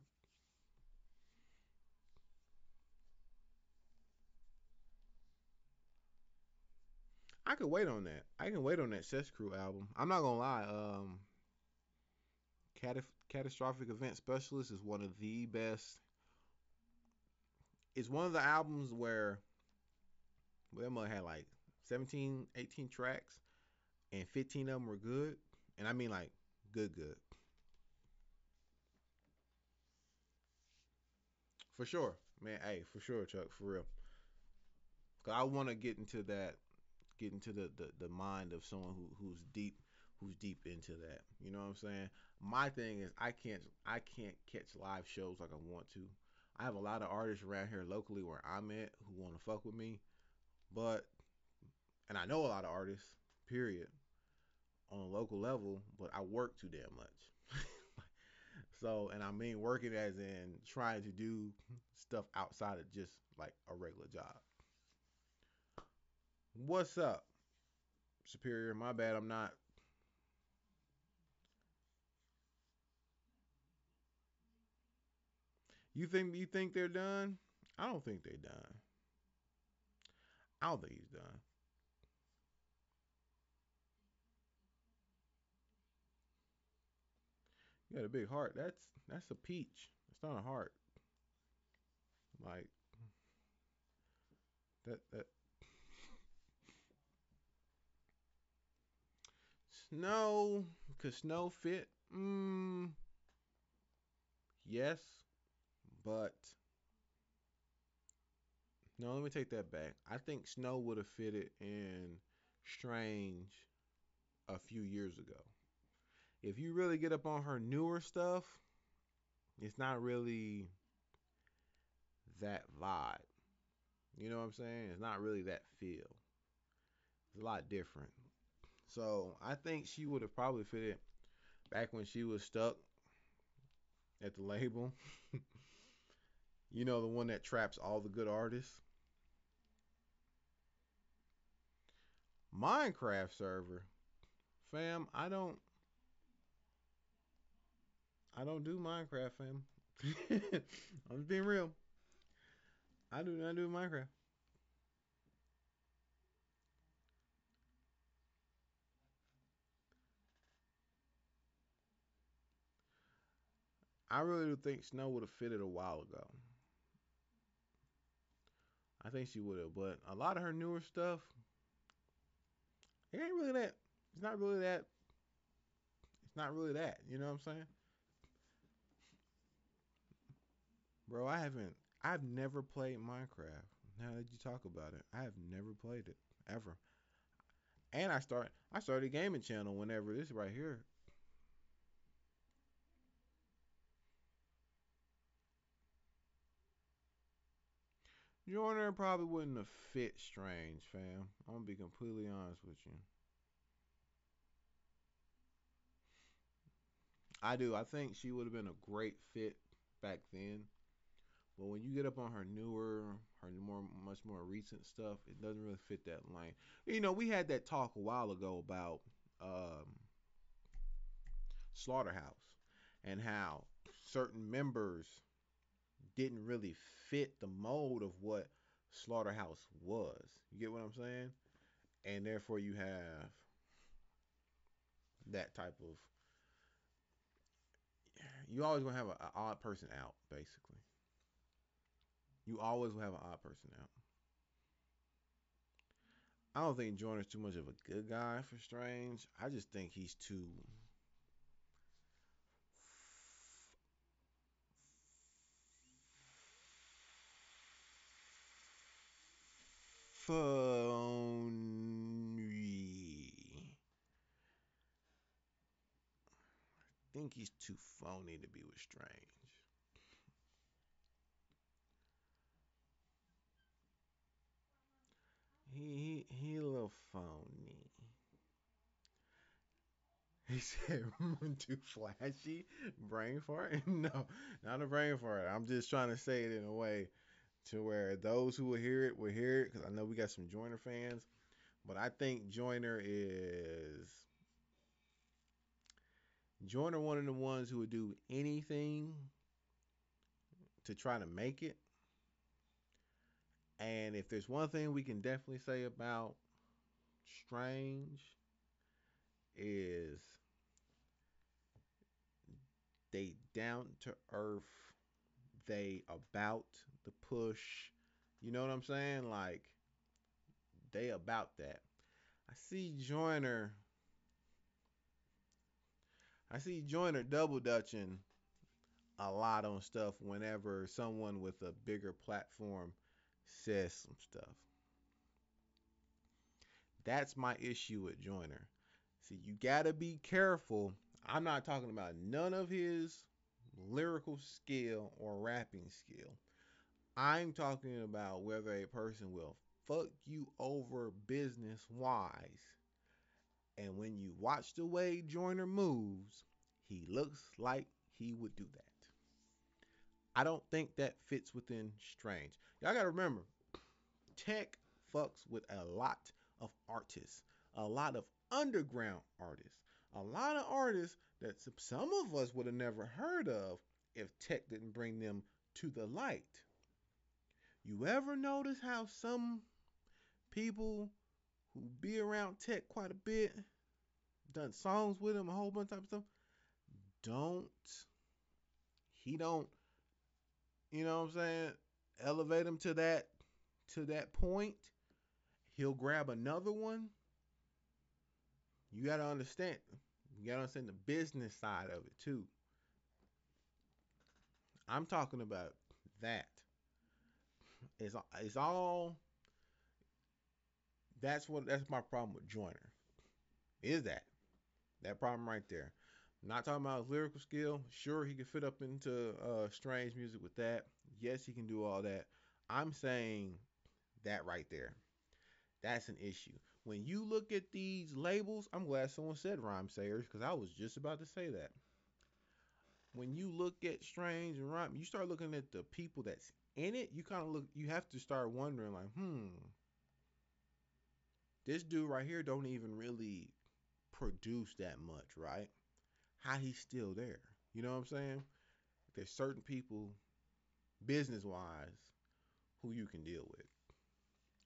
I could wait on that. I can wait on that Sesh Crew album. I'm not gonna lie. Catastrophic Event Specialist is one of the best. It's one of the albums where they might had like 17, 18 tracks, and 15 of them were good. And I mean like good, good. For sure, man. Hey, for sure, Chuck, for real. Cause I want to get into the mind of someone who's deep into that. You know what I'm saying? My thing is I can't catch live shows like I want to. I have a lot of artists around here locally where I'm at who want to fuck with me, but and I know a lot of artists, period, on a local level, but I work too damn much. So, and I mean working as in trying to do stuff outside of just like a regular job. What's up, Superior? My bad, I'm not. You think they're done? I don't think they're done. I don't think he's done. You got a big heart. That's a peach. It's not a heart. Like that snow. Could snow fit? Yes, but no. Let me take that back. I think snow would have fitted in Strange a few years ago. If you really get up on her newer stuff, it's not really that vibe. You know what I'm saying? It's not really that feel. It's a lot different. So I think she would have probably fitted back when she was stuck at the label. You know, the one that traps all the good artists. Minecraft server. Fam, I don't do Minecraft, fam. I'm just being real. I do not do Minecraft. I really do think Snow would have fitted a while ago. I think she would have, but a lot of her newer stuff, it ain't really that. It's not really that. It's not really that. You know what I'm saying? Bro, I've never played Minecraft. Now that you talk about it, I have never played it ever. And I started a gaming channel whenever this right here. Joyner probably wouldn't have fit Strange, fam. I'm gonna be completely honest with you. I do. I think she would have been a great fit back then. But when you get up on her much more recent stuff, it doesn't really fit that lane. You know, we had that talk a while ago about um, Slaughterhouse and how certain members didn't really fit the mold of what Slaughterhouse was. You get what I'm saying? And therefore, you have that type of. You always gonna have an odd person out, basically. You always will have an odd person out. I don't think Joyner's too much of a good guy for Strange. I just think he's too phony. I think he's too phony to be with Strange. He a little phony. He said too flashy. Brain fart? No, not a brain fart. I'm just trying to say it in a way to where those who will hear it because I know we got some Joyner fans. But I think Joyner one of the ones who would do anything to try to make it. And if there's one thing we can definitely say about Strange is they down to earth, they about the push. You know what I'm saying? Like they about that. I see Joyner I see Joyner double dutching a lot on stuff whenever someone with a bigger platform says some stuff. That's my issue with Joyner. See, you gotta be careful. I'm not talking about none of his lyrical skill or rapping skill. I'm talking about whether a person will fuck you over business wise. And when you watch the way Joyner moves, he looks like he would do that. I don't think that fits within Strange. Y'all gotta remember, Tech fucks with a lot of artists, a lot of underground artists, a lot of artists that some of us would have never heard of if Tech didn't bring them to the light. You ever notice how some people who be around Tech quite a bit, done songs with him, a whole bunch of stuff, don't he don't, you know what I'm saying, elevate him to that point, he'll grab another one. You gotta understand. You gotta understand the business side of it too. I'm talking about that. It's all. That's my problem with Joyner. Is that problem right there? I'm not talking about his lyrical skill. Sure, he can fit up into strange music with that. Yes, he can do all that. I'm saying that right there. That's an issue. When you look at these labels, I'm glad someone said rhyme sayers because I was just about to say that. When you look at Strange and Rhyme, you start looking at the people that's in it. You kind of look. You have to start wondering, like, this dude right here don't even really produce that much, right? How he's still there? You know what I'm saying? There's certain people, business wise, who you can deal with,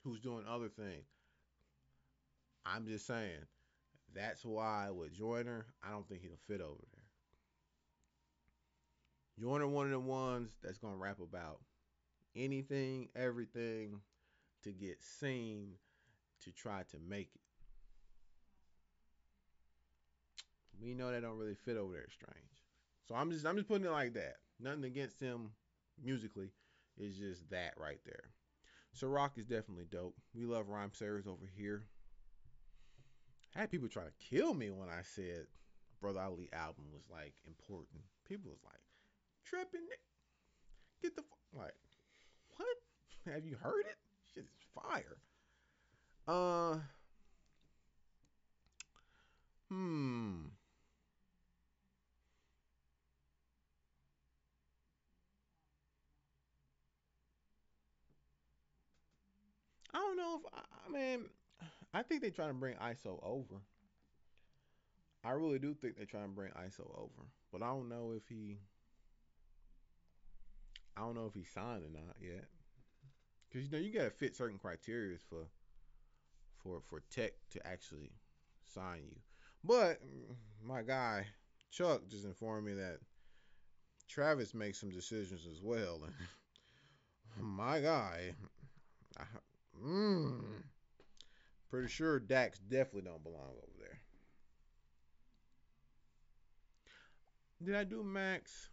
who's doing other things. I'm just saying. That's why with Joyner, I don't think he'll fit over there. Joyner one of the ones that's gonna rap about anything, everything to get seen to try to make it. We know that don't really fit over there Strange. So I'm just putting it like that. Nothing against him musically. It's just that right there. So Rock is definitely dope. We love rhyme sayers over here. I had people try to kill me when I said Brother Ali album was like important. People was like, tripping, get the like, what? Have you heard it? Shit is fire. Uh, hmm. I don't know if I mean, I think they trying to bring ISO over. I really do think they're trying to bring ISO over, but I don't know if he's signed or not yet. Because you know you gotta fit certain criteria for tech to actually sign you. But my guy Chuck just informed me that Travis makes some decisions as well, and my guy, I, mm, pretty sure Dax definitely don't belong over there. Did I do Max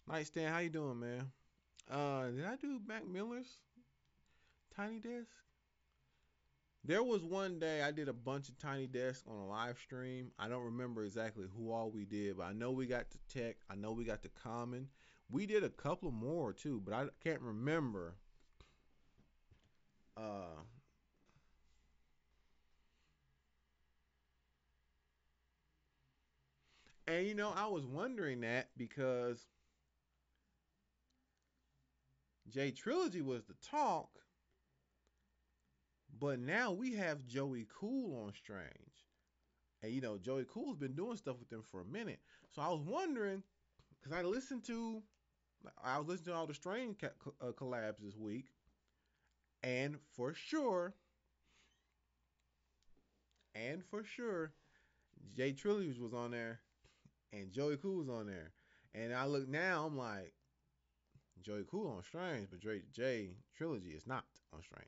Nightstand? How you doing, man? Did I do Mac Miller's Tiny Desk? There was one day I did a bunch of Tiny Desk on a live stream. I don't remember exactly who all we did, but I know we got to Tech. I know we got to Common. We did a couple more too, but I can't remember. Uh, and you know, I was wondering that because J Trilogy was the talk, but now we have Joey Cool on Strange. And you know, Joey Cool's been doing stuff with them for a minute. So I was wondering, because I was listening to all the Strange collabs this week, and for sure, Jay Trilogy was on there, and Joey Cool was on there. And I look now, I'm like, Joey Cool on Strange, but Jay Trilogy is not on Strange.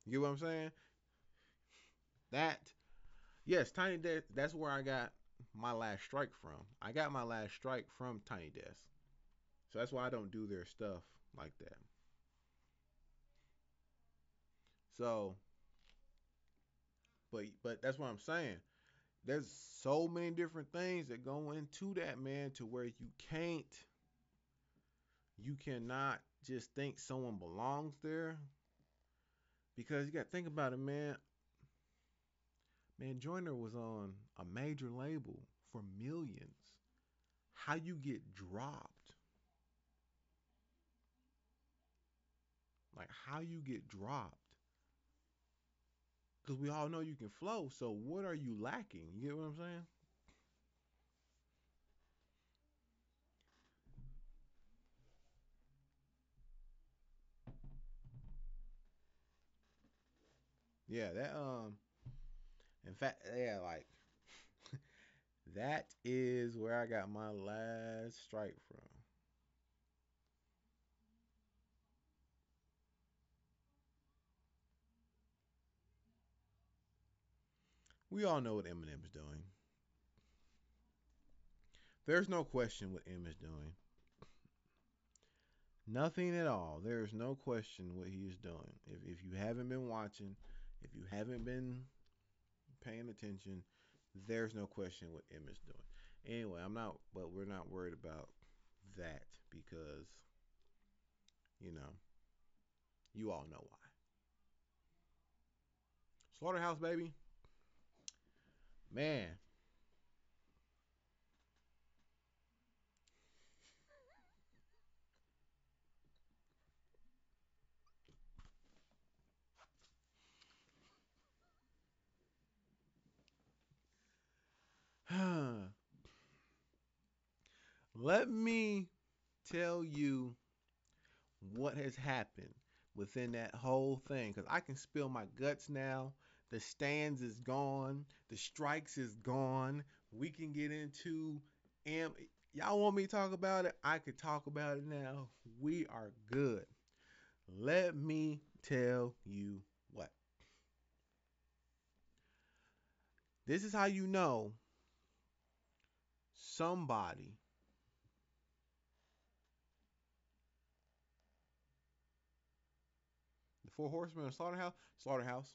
You get what I'm saying? That yes, Tiny Desk. That's where I got my last strike from. I got my last strike from Tiny Desk, so that's why I don't do their stuff like that. So, but that's what I'm saying. There's so many different things that go into that, man, to where you cannot just think someone belongs there because you got to think about it, man. Man, Joyner was on a major label for millions. How you get dropped? Like how you get dropped? Because we all know you can flow. So what are you lacking? You get what I'm saying? Yeah, that in fact, yeah, like that is where I got my last strike from. We all know what Eminem's doing. There's no question what M is doing. Nothing at all. There is no question what he is doing. If you haven't been watching, if you haven't been paying attention, there's no question what M is doing. Anyway, but we're not worried about that because, you know, you all know why. Slaughterhouse, baby. Man. Let me tell you what has happened within that whole thing because I can spill my guts now. The stands is gone. The strikes is gone. We can get into am y'all want me to talk about it? I could talk about it now. We are good. Let me tell you what. This is how you know somebody. The Four Horsemen of Slaughterhouse. Slaughterhouse.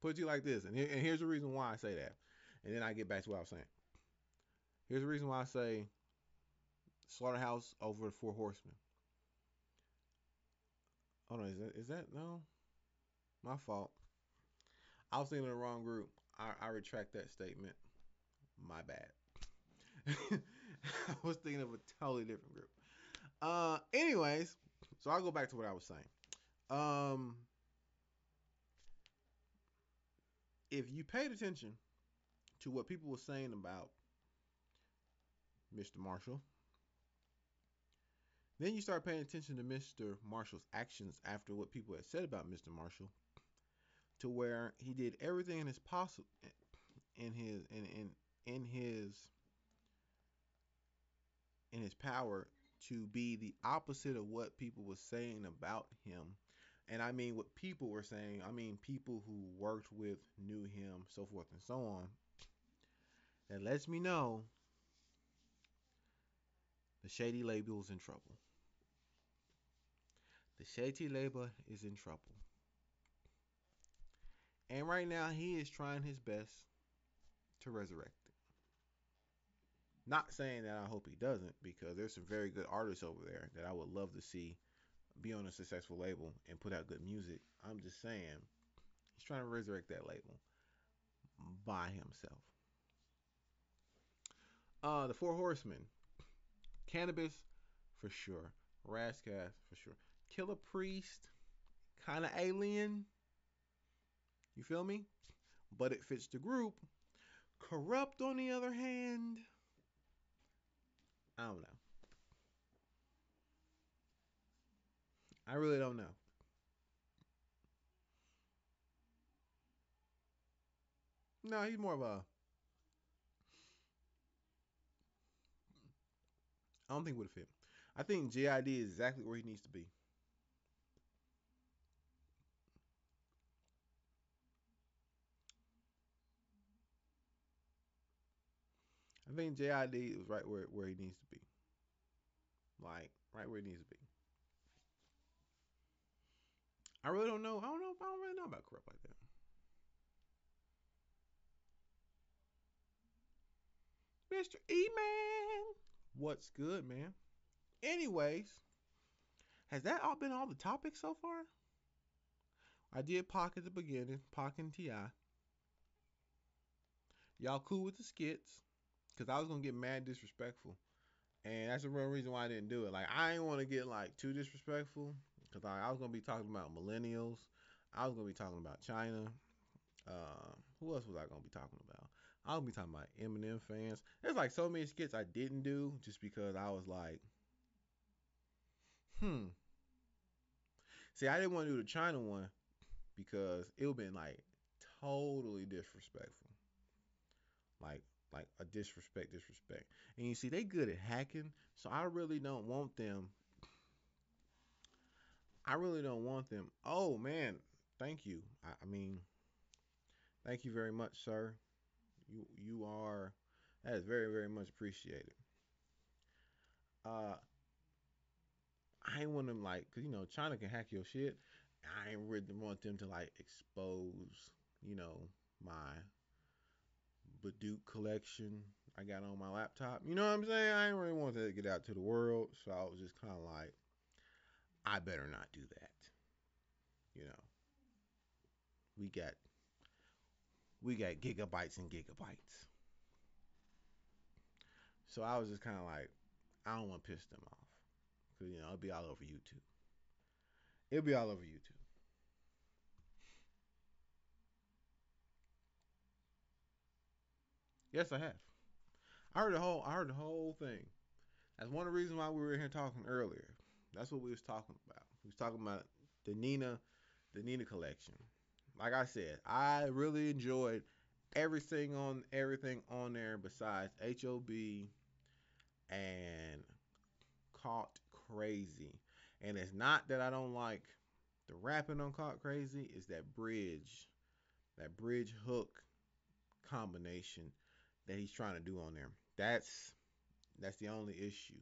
Put it to you like this, and here's the reason why I say that, and then I get back to what I was saying. Here's the reason why I say Slaughterhouse over the Four Horsemen. Hold on, is that no? My fault. I was thinking of the wrong group. I retract that statement. My bad. I was thinking of a totally different group. Anyways, so I'll go back to what I was saying. Um, if you paid attention to what people were saying about Mr. Marshall, then you start paying attention to Mr. Marshall's actions after what people had said about Mr. Marshall, to where he did everything in his possible in his in his power to be the opposite of what people were saying about him. And I mean what people were saying, I mean people who worked with, knew him, so forth and so on. That lets me know the shady label is in trouble. The shady label is in trouble. And right now he is trying his best to resurrect it. Not saying that I hope he doesn't, because there's some very good artists over there that I would love to see be on a successful label and put out good music. I'm just saying he's trying to resurrect that label by himself. The Four Horsemen, Cannabis for sure, Rascas for sure, Killer Priest, kind of alien. You feel me? But it fits the group. Corrupt on the other hand, I don't know. I really don't know. No, he's more of a. I don't think would have fit. I think JID is exactly where he needs to be. I think JID is right where he needs to be. Like right where he needs to be. I really don't know. I don't know. I don't really know about corrupt like that. Mr. E Man, what's good, man? Anyways, has that all been all the topics so far? I did Pac at the beginning, Pac and Ti. Y'all cool with the skits? Cause I was gonna get mad disrespectful, and that's the real reason why I didn't do it. Like I didn't want to get like too disrespectful, cause I was gonna be talking about millennials. I was gonna be talking about China. Who else was I gonna be talking about? I was gonna be talking about Eminem fans. There's like so many skits I didn't do just because I was like, hmm. See, I didn't want to do the China one because it would been like totally disrespectful. Like a disrespect. And you see, they good at hacking, so I really don't want them. I really don't want them. Oh man, thank you. I mean, thank you very much, sir. You are that is very very much appreciated. Uh, I ain't want them like, cause China can hack your shit. I ain't really want them to like expose, my Badook collection I got on my laptop. You know what I'm saying? I ain't really want that to get out to the world, so I was just kind of like, I better not do that. You know, we got gigabytes and gigabytes. So I was just kind of like, I don't want to piss them off, cause it'll be all over YouTube. It'll be all over YouTube. Yes, I have. I heard the whole thing. That's one of the reasons why we were here talking earlier. That's what we was talking about. We was talking about the Nina collection. Like I said, I really enjoyed everything on there besides HOB and Caught Crazy. And it's not that I don't like the rapping on Caught Crazy, it's that bridge hook combination that he's trying to do on there. That's the only issue.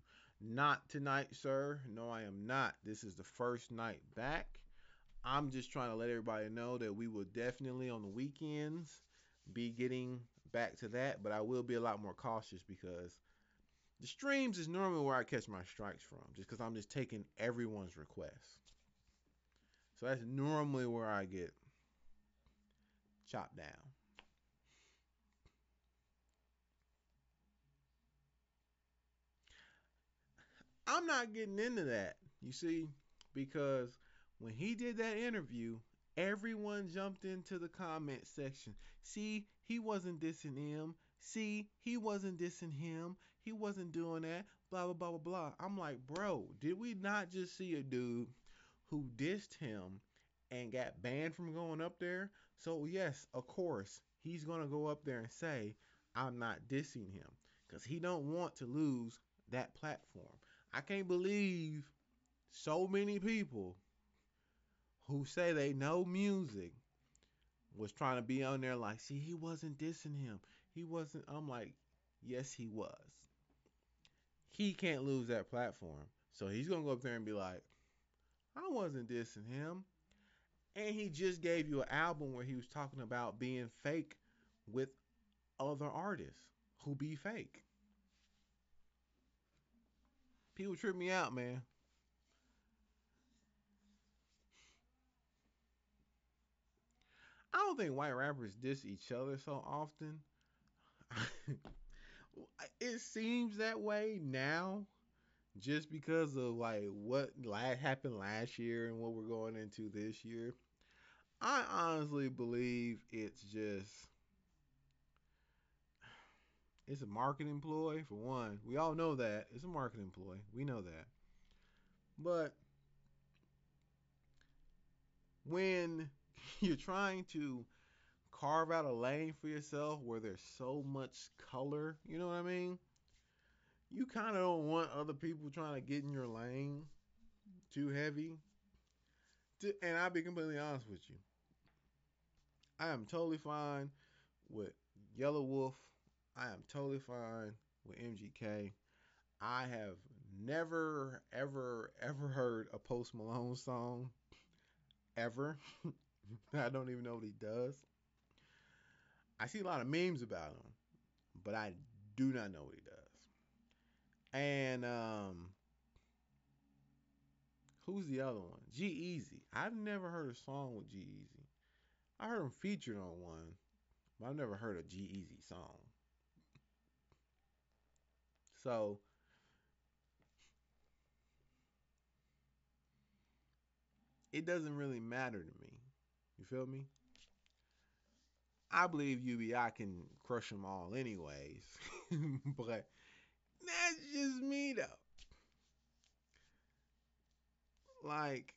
Not tonight, sir. No, I am not. This is the first night back. I'm just trying to let everybody know that we will definitely on the weekends be getting back to that, but I will be a lot more cautious because the streams is normally where I catch my strikes from, just because I'm just taking everyone's requests. So that's normally where I get chopped down. I'm not getting into that, you see, because when he did that interview, everyone jumped into the comment section. See, he wasn't dissing him. See, he wasn't dissing him. He wasn't doing that. Blah, blah, blah, blah, blah. I'm like, bro, did we not just see a dude who dissed him and got banned from going up there? So, yes, of course, he's going to go up there and say, I'm not dissing him because he don't want to lose that platform. I can't believe so many people who say they know music was trying to be on there like, see, he wasn't dissing him. He wasn't. I'm like, yes, he was. He can't lose that platform. So he's going to go up there and be like, I wasn't dissing him. And he just gave you an album where he was talking about being fake with other artists who be fake. People trip me out, man. I don't think white rappers diss each other so often. It seems that way now just because of like what happened last year and what we're going into this year. I honestly believe it's a marketing ploy for one. We all know that it's a marketing ploy. We know that. But when you're trying to carve out a lane for yourself where there's so much color, you know what I mean? You kind of don't want other people trying to get in your lane too heavy. And I'll be completely honest with you. I am totally fine with Yellow Wolf. I am totally fine with MGK. I have never, ever, ever heard a Post Malone song ever. I don't even know what he does. I see a lot of memes about him, but I do not know what he does. And who's the other one? G Easy. I've never heard a song with G Easy. I heard him featured on one, but I've never heard a G Easy song. So it doesn't really matter to me. You feel me? I believe UBI can crush them all anyways. But that's just me though. Like,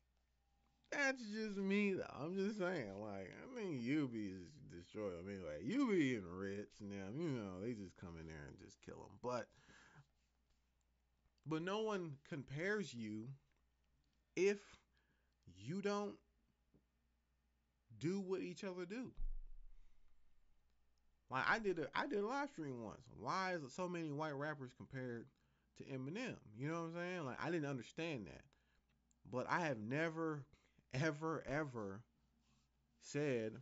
that's just me though. I'm just saying, like, I think UB is destroy them anyway. UB and Ritz and them, they just come in there and just kill them. But no one compares you if you don't do what each other do. Like I did a live stream once. Why is so many white rappers compared to Eminem? You know what I'm saying? Like I didn't understand that. But I have never, ever, ever said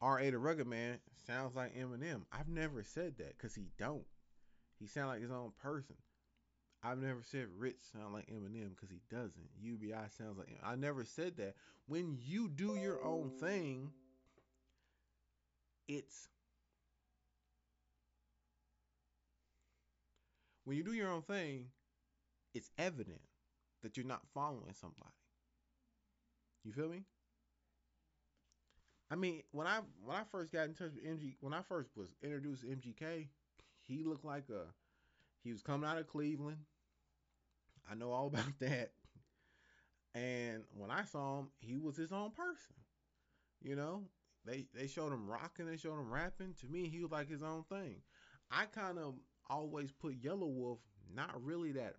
R.A. the Rugged Man sounds like Eminem. I've never said that because he don't. He sound like his own person. I've never said Rich sound like Eminem because he doesn't. UBI sounds like I never said that. When you do your own thing, it's when you do your own thing, it's evident that you're not following somebody. You feel me? I mean, when I first got in touch with when I first was introduced to MGK, he looked like he was coming out of Cleveland. I know all about that. And when I saw him, he was his own person. You know, they showed him rocking, they showed him rapping. To me, he was like his own thing. I kind of always put Yellow Wolf not really that,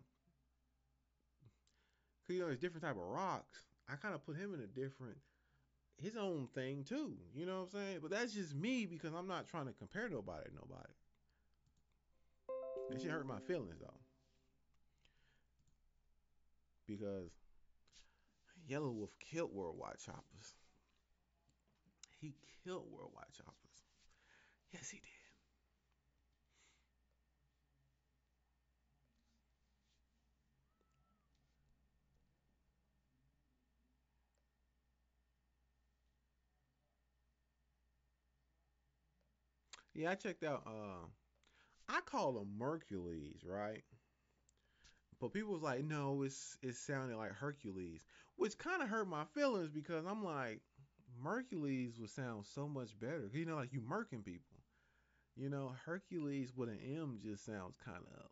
cause there's different type of rocks. I kind of put him in a different his own thing too. You know what I'm saying? But that's just me because I'm not trying to compare nobody to nobody. That shit hurt my feelings though. Because Yellow Wolf killed Worldwide Choppers. He killed Worldwide Choppers. Yes, he did. Yeah, I checked out. I call them Mercules, right? But people was like, no, it sounded like Hercules, which kind of hurt my feelings because I'm like, Mercules would sound so much better. You know, like you murking people. You know, Hercules with an M just sounds kind of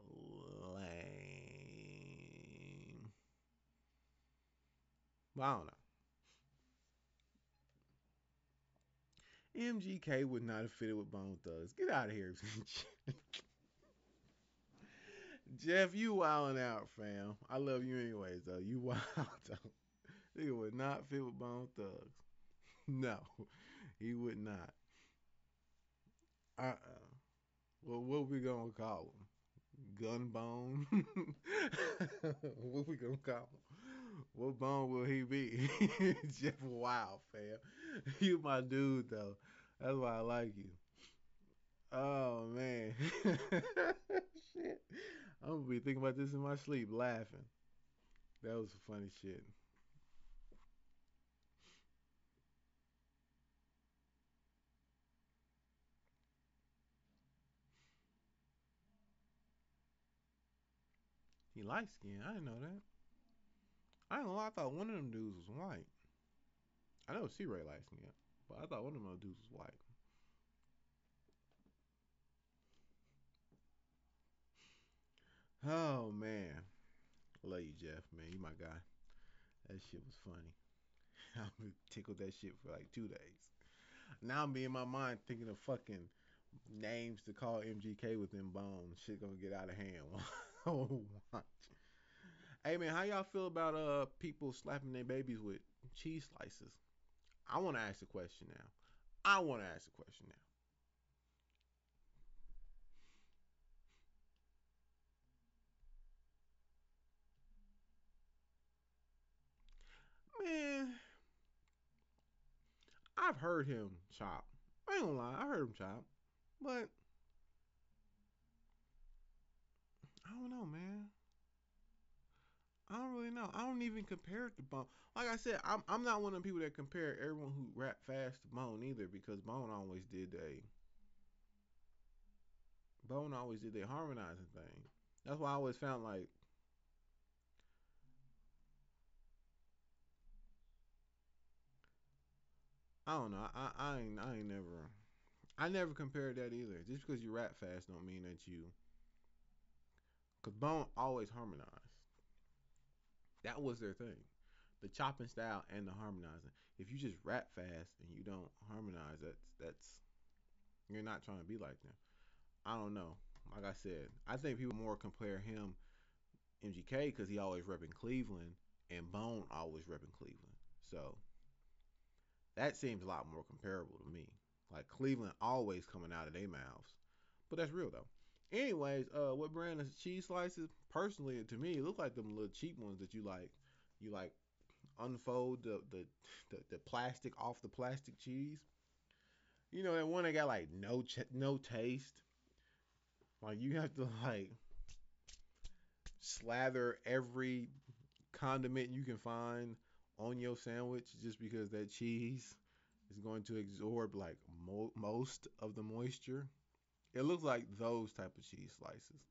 lame. But I don't know. MGK would not have fitted with Bone Thugs. Get out of here, Jeff. You wilding out, fam. I love you anyways, though. You wild though. He would not fit with Bone Thugs. No, he would not. Uh-uh. Well, what we gonna call him? Gunbone? What we gonna call him? What bone will he be? Jeff Wild, fam. You my dude though. That's why I like you. Oh man. Shit. I'm gonna be thinking about this in my sleep, laughing. That was some funny shit. He light skinned. I didn't know that. I ain't gonna lie, I thought one of them dudes was white. I know C Ray light skinned, but I thought one of them dudes was white. Oh man. Love you, Jeff, man. You my guy. That shit was funny. I tickled that shit for like 2 days. Now I'm in my mind thinking of fucking names to call MGK within bones. Shit gonna get out of hand. Oh, watch. Hey man, how y'all feel about people slapping their babies with cheese slices? I want to ask a question now. I want to ask a question now. Man, I've heard him chop. I ain't gonna lie, I heard him chop, but I don't know, man. I don't really know. I don't even compare it to Bone. Like I said, I'm not one of the people that compare everyone who rap fast to Bone either because Bone always did a harmonizing thing. That's why I always found like I don't know. I never compared that either. Just because you rap fast don't mean that you because Bone always harmonized. That was their thing. The chopping style and the harmonizing. If you just rap fast and you don't harmonize, that's you're not trying to be like them. I don't know. Like I said, I think people more compare him MGK because he always repping Cleveland and Bone always repping Cleveland. So that seems a lot more comparable to me. Like Cleveland always coming out of their mouths, but that's real though. Anyways, what brand is cheese slices? Personally, to me, it look like them little cheap ones that you like. You like unfold the plastic off the plastic cheese. You know that one that got like no taste. Like you have to like slather every condiment you can find on your sandwich just because that cheese is going to absorb like most of the moisture. It looks like those type of cheese slices.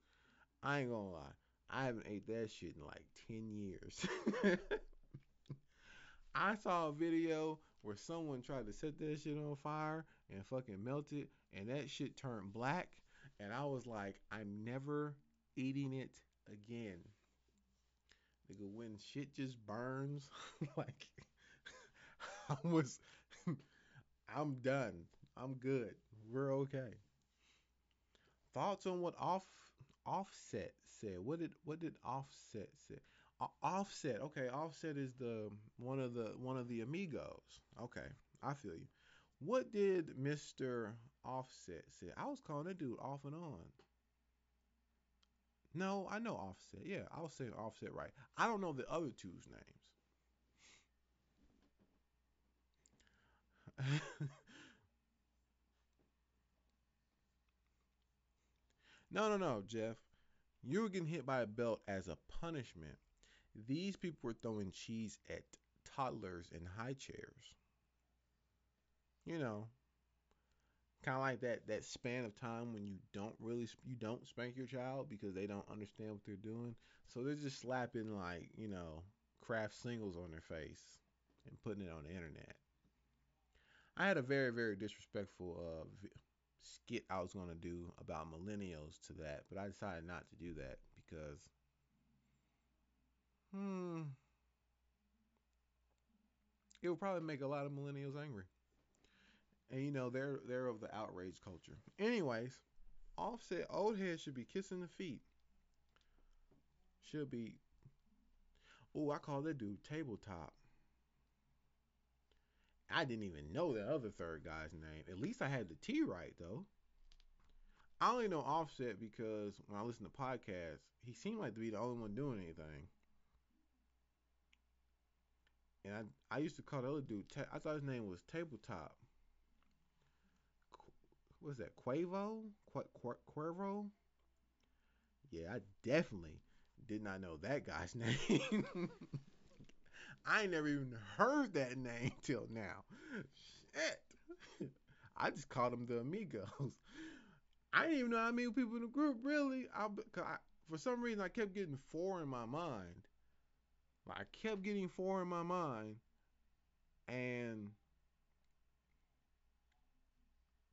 I ain't gonna lie. I haven't ate that shit in like 10 years. I saw a video where someone tried to set that shit on fire and fucking melt it, and that shit turned black. And I was like, I'm never eating it again. Nigga, when shit just burns, like, I was, I'm done. I'm good. We're okay. Thoughts on what Offset said? What did Offset say? Offset. Okay, Offset is the one of the amigos. Okay, I feel you. What did Mr. Offset say? I was calling that dude off and on. No, I know Offset. Yeah, I was saying Offset right. I don't know the other two's names. No, no, no, Jeff. You were getting hit by a belt as a punishment. These people were throwing cheese at toddlers in high chairs. You know, kind of like that span of time when you don't spank your child because they don't understand what they're doing. So they're just slapping like craft singles on their face and putting it on the internet. I had a very very disrespectful skit I was gonna do about millennials to that, but I decided not to do that because hmm, it would probably make a lot of millennials angry, and they're of the outrage culture. Anyways, Offset old head should be kissing the feet. Should be. Oh, I call that dude tabletop. I didn't even know the other third guy's name. At least I had the T right though. I only know Offset because when I listen to podcasts, he seemed like to be the only one doing anything. And I used to call the other dude. I thought his name was Tabletop. What was that? Quavo? Cuervo? Yeah, I definitely did not know that guy's name. I ain't never even heard that name till now. Shit. I just called them the Amigos. I didn't even know how many people in the group really. For some reason, I kept getting four in my mind. I kept getting four in my mind, and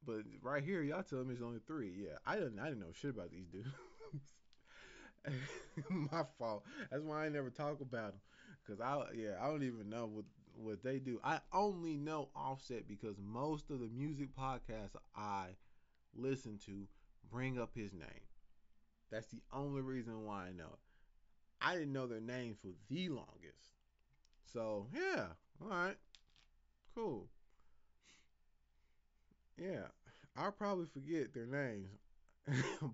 but right here, y'all telling me it's only three. Yeah, I didn't know shit about these dudes. My fault. That's why I ain't never talk about them. Cause I don't even know what they do. I only know Offset because most of the music podcasts I listen to bring up his name. That's the only reason why I know it. I didn't know their names for the longest. So yeah, all right, cool. Yeah, I'll probably forget their names,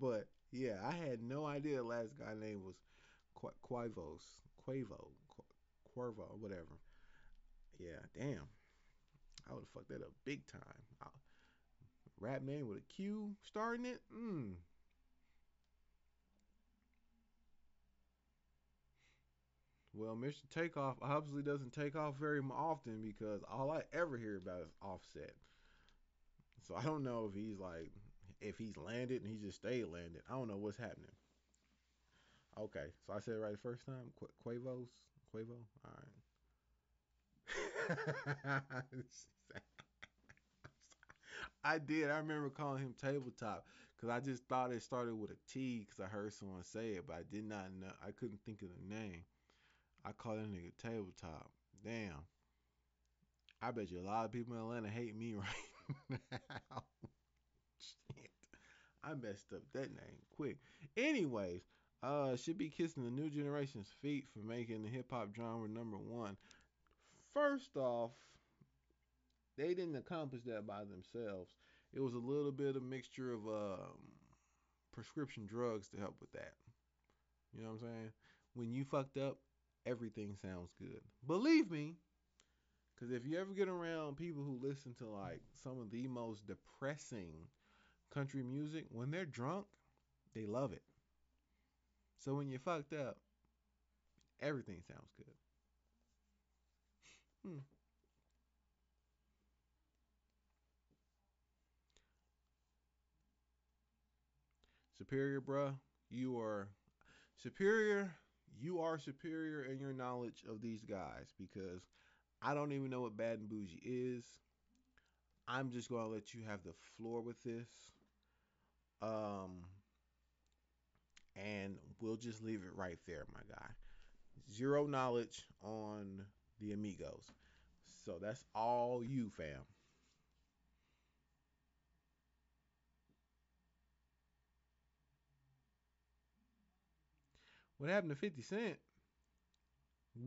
but yeah, I had no idea the last guy name was Quavo, Cuervo, whatever. Yeah, damn, I would have fucked that up big time. Rap name with a Q starting it. Well, Mr. Takeoff obviously doesn't take off very often because all I ever hear about is Offset. So I don't know if he's landed and he just stayed landed. I don't know what's happening. Okay, so I said it right the first time. Quavo. All right. I did. I remember calling him tabletop because I just thought it started with a T because I heard someone say it, but I did not know. I couldn't think of the name. I called that nigga tabletop. Damn. I bet you a lot of people in Atlanta hate me right now. Shit. I messed up that name quick. Anyways, should be kissing the new generation's feet for making the hip hop genre number one. First off, they didn't accomplish that by themselves. It was a little bit of mixture of prescription drugs to help with that. You know what I'm saying? When you fucked up, everything sounds good. Believe me, because if you ever get around people who listen to like some of the most depressing country music, when they're drunk, they love it. So when you're fucked up, everything sounds good. Hmm. Superior, bruh. You are superior. You are superior in your knowledge of these guys because I don't even know what Bad and Bougie is. I'm just gonna let you have the floor with this. Um, and we'll just leave it right there, my guy. Zero knowledge on the Amigos. So that's all you, fam. What happened to 50 Cent?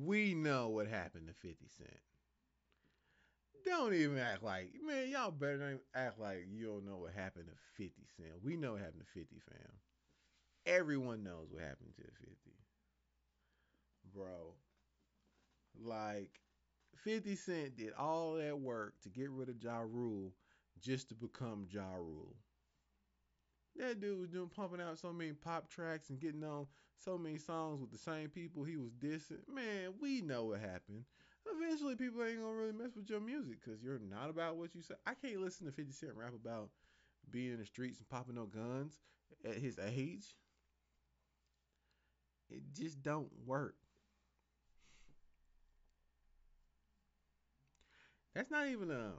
We know what happened to 50 Cent. Don't even act like, man, y'all better not act like you don't know what happened to 50 Cent. We know what happened to 50, fam. Everyone knows what happened to 50. Bro, like, 50 Cent did all that work to get rid of Ja Rule just to become Ja Rule. That dude was doing pumping out so many pop tracks and getting on so many songs with the same people he was dissing. Man, we know what happened. Eventually, people ain't gonna really mess with your music because you're not about what you say. I can't listen to 50 Cent rap about being in the streets and popping no guns at his age. It just don't work. That's not even a.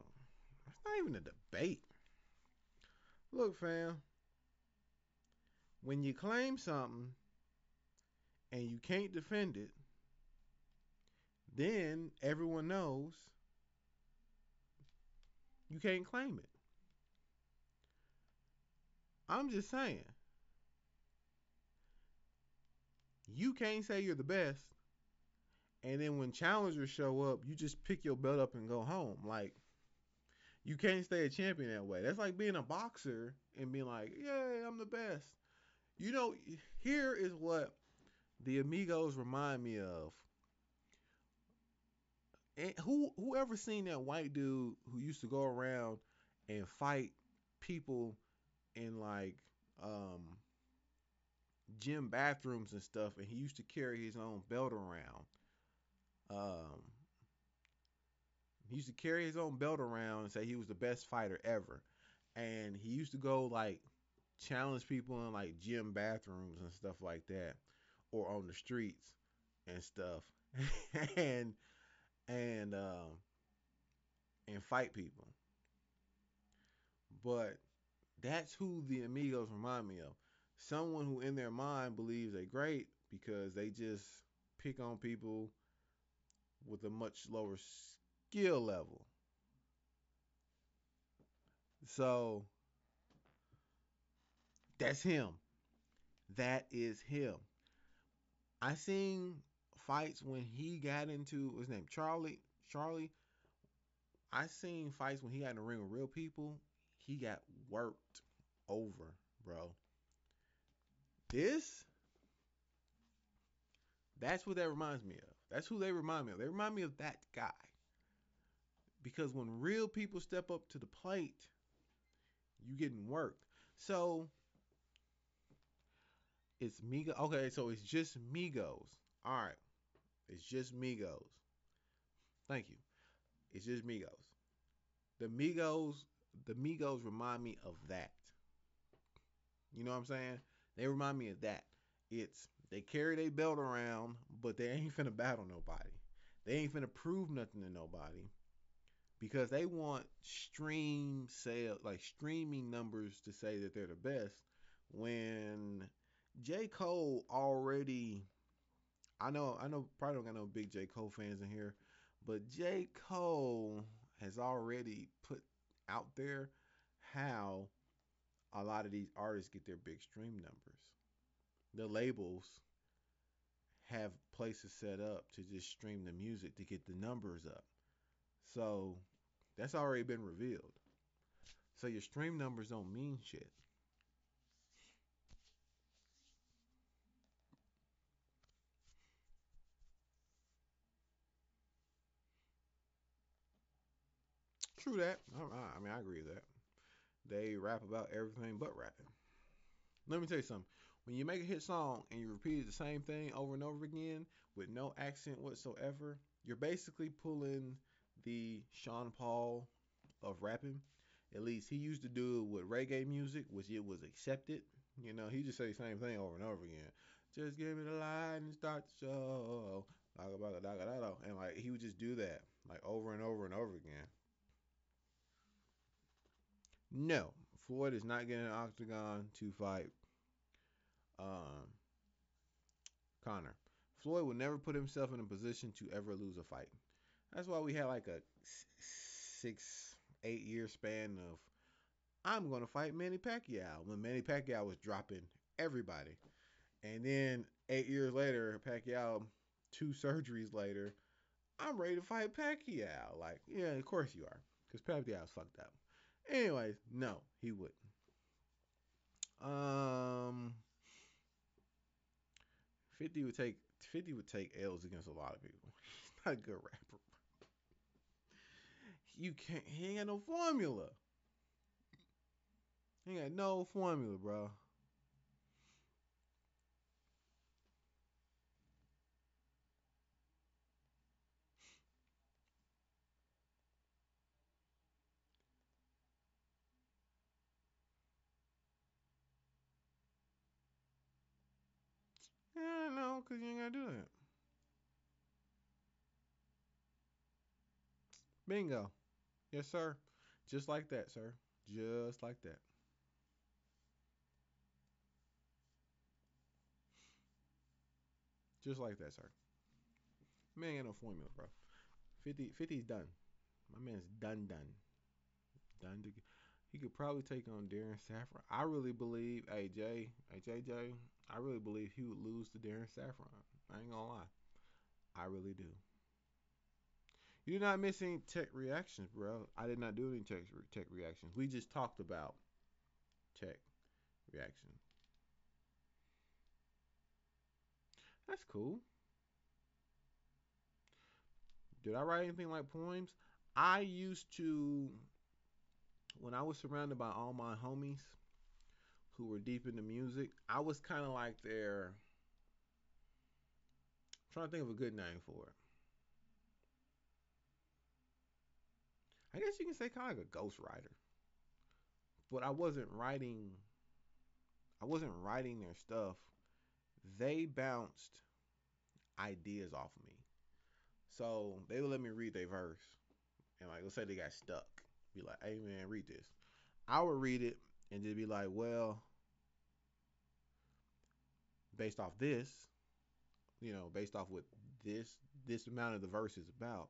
That's not even a debate. Look, fam. When you claim something and you can't defend it, then everyone knows you can't claim it. I'm just saying, you can't say you're the best, and then when challengers show up, you just pick your belt up and go home. Like, you can't stay a champion that way. That's like being a boxer and being like, "Yay, I'm the best." You know, here is what the Amigos remind me of. And whoever seen that white dude who used to go around and fight people in like um gym bathrooms and stuff, and he used to carry his own belt around. Um, he used to carry his own belt around and say he was the best fighter ever. And he used to go like challenge people in like gym bathrooms and stuff like that, or on the streets and stuff, and and um, and fight people. But that's who the Amigos remind me of. Someone who in their mind believes they're great because they just pick on people with a much lower skill level. So that's him. That is him. I seen fights when he got into what's his name, Charlie. Charlie. I seen fights when he got in the ring with real people. He got worked over, bro. This, that's what that reminds me of. That's who they remind me of. They remind me of that guy. Because when real people step up to the plate, you getting worked. So it's Migos. Okay, so it's just Migos. All right, it's just Migos. Thank you. It's just Migos. The Migos, the Migos remind me of that. You know what I'm saying? They remind me of that. It's they carry their belt around, but they ain't finna battle nobody. They ain't finna prove nothing to nobody because they want stream sale, like streaming numbers to say that they're the best. When J. Cole already, I know, probably don't got no big J. Cole fans in here, but J. Cole has already put out there how a lot of these artists get their big stream numbers. The labels have places set up to just stream the music to get the numbers up. So that's already been revealed. So your stream numbers don't mean shit. True that. I mean, I agree with that. They rap about everything but rapping. Let me tell you something. When you make a hit song and you repeat the same thing over and over again with no accent whatsoever, you're basically pulling the Sean Paul of rapping. At least he used to do it with reggae music, which it was accepted. You know, he just say the same thing over and over again. Just give me the light and start the show. And like he would just do that like over and over and over again. No, Floyd is not getting an octagon to fight um, Connor. Floyd would never put himself in a position to ever lose a fight. That's why we had like a 6, 8 year span of I'm gonna fight Manny Pacquiao when Manny Pacquiao was dropping everybody, and then 8 years later, Pacquiao, 2 surgeries later, I'm ready to fight Pacquiao. Like, yeah, of course you are, because Pacquiao's fucked up. Anyways, no, he wouldn't. Um, 50 would take L's against a lot of people. He's not a good rapper. You can't. He ain't got no formula. He ain't got no formula, bro. Yeah, no, cause you ain't gotta do that. Bingo. Yes, sir. Just like that, sir. Just like that. Just like that, sir. Man ain't got no formula, bro. 50's done. My man's done. Done. He could probably take on Darren Saffron. I really believe, hey JJ, I really believe he would lose to Darren Saffron. I ain't gonna lie. I really do. You did not miss any tech reactions, bro. I did not do any tech reactions. We just talked about tech reaction. That's cool. Did I write anything like poems? I used to, when I was surrounded by all my homies who were deep into music, I was kind of like their, I'm trying to think of a good name for it. I guess you can say kind of like a ghostwriter. But I wasn't writing their stuff. They bounced ideas off of me. So they would let me read their verse. And like, let's say they got stuck. Be like, hey man, read this. I would read it and just be like, well, based off this, based off what this amount of the verse is about,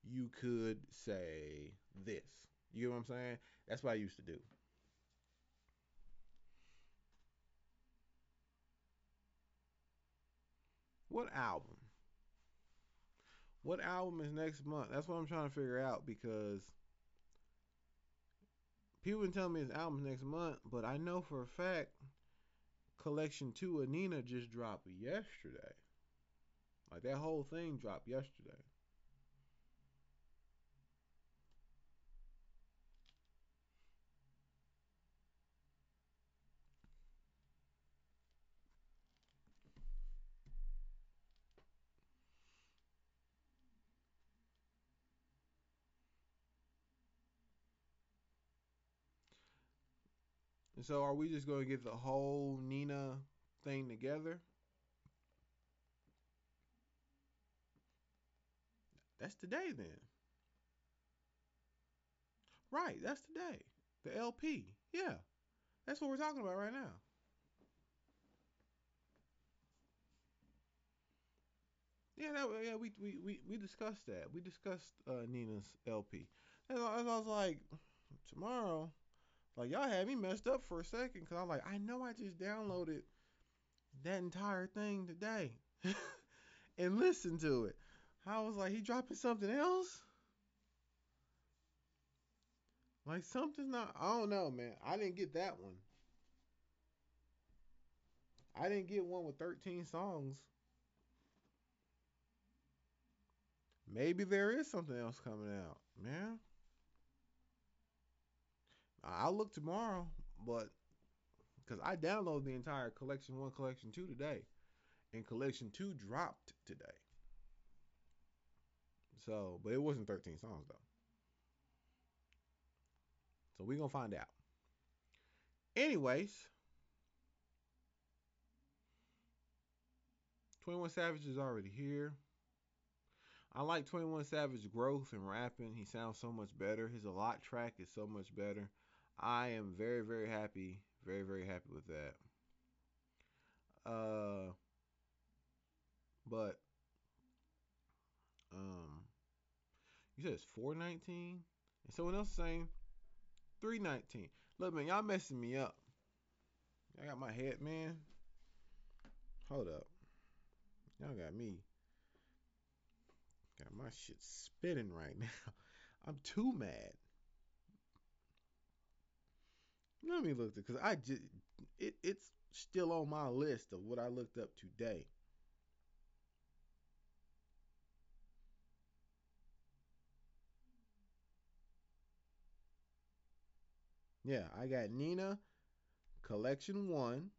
you could say this. You know what I'm saying? That's what I used to do. What album? What album is next month? That's what I'm trying to figure out because people been telling me his album's next month, but I know for a fact Collection 2 of N9ne just dropped yesterday. Like that whole thing dropped yesterday. And so are we just going to get the whole N9ne thing together? That's today then. Right, that's today. The LP. Yeah. That's what we're talking about right now. Yeah, we discussed that. We discussed N9ne's LP. And I was like, tomorrow, like y'all had me messed up for a second because I'm like, I know I just downloaded that entire thing today and listened to it. I was like, he dropping something else? Like something's not. I don't know, man. I didn't get that one. I didn't get one with 13 songs. Maybe there is something else coming out, man. I'll look tomorrow, but because I downloaded the entire Collection 1, Collection 2 today, and Collection 2 dropped today. So, but it wasn't 13 songs though. So we gonna find out. Anyways, 21 Savage is already here. I like 21 Savage growth and rapping. He sounds so much better. His A Lot track is so much better. I am very, very happy. Very, very happy with that. Uh, but um, you said it's 419, and someone else is saying 319. Look, man, y'all messing me up. I got my head, man. Hold up, y'all got me. Got my shit spinning right now. I'm too mad. Let me look because I just it's still on my list of what I looked up today. Yeah, I got Nina Collection 1,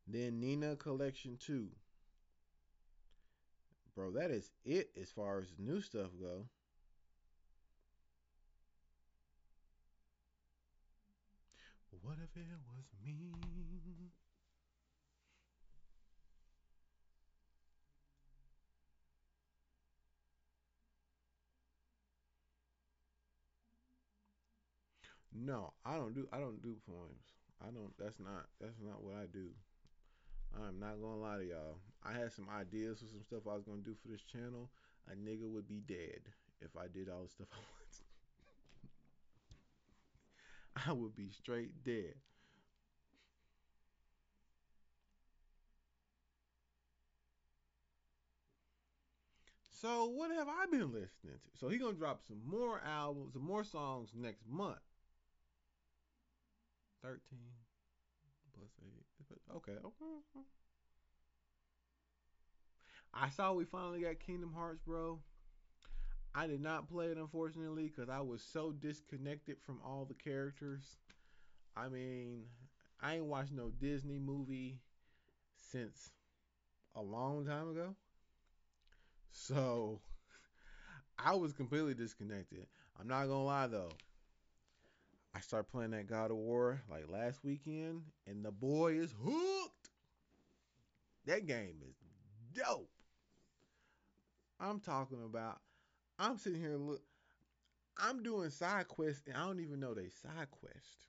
then Nina Collection 2. Bro, that is it as far as new stuff go. What if it was me? No, I don't do poems. I don't that's not what I do. I'm not gonna lie to y'all. I had some ideas for some stuff I was gonna do for this channel. A nigga would be dead if I did all the stuff I want. I would be straight dead. So what have I been listening to? So he gonna drop some more albums, some more songs next month. 13 plus 8. Okay. Okay. I saw we finally got Kingdom Hearts, bro. I did not play it unfortunately because I was so disconnected from all the characters. I mean, I ain't watched no Disney movie since a long time ago. So I was completely disconnected. I'm not gonna lie though. I started playing that God of War like last weekend, and the boy is hooked. That game is dope. I'm talking about. I'm sitting here look. I'm doing side quests, and I don't even know they side quest.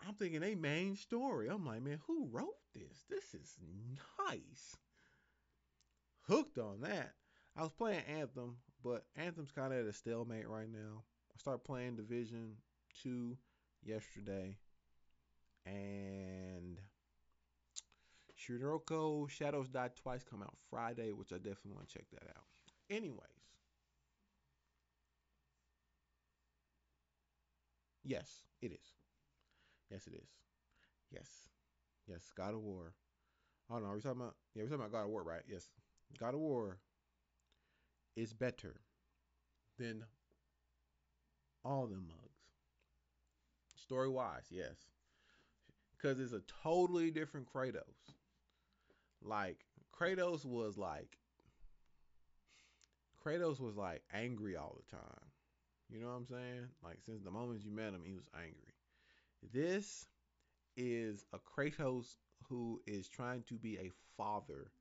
I'm thinking they main story. I'm like, man, who wrote this? This is nice. Hooked on that. I was playing Anthem, but Anthem's kind of at a stalemate right now. I started playing Division 2 yesterday, and Shuroko Shadows Die Twice come out Friday, which I definitely want to check that out. Anyways, yes, it is. Yes, it is. Yes, yes. God of War. Oh no, are we talking about? Yeah, we're talking about God of War, right? Yes. God of War is better than all the mugs. Story wise, yes, because it's a totally different Kratos. Like Kratos was like angry all the time. You know what I'm saying? Like since the moment you met him, he was angry. This is a Kratos who is trying to be a father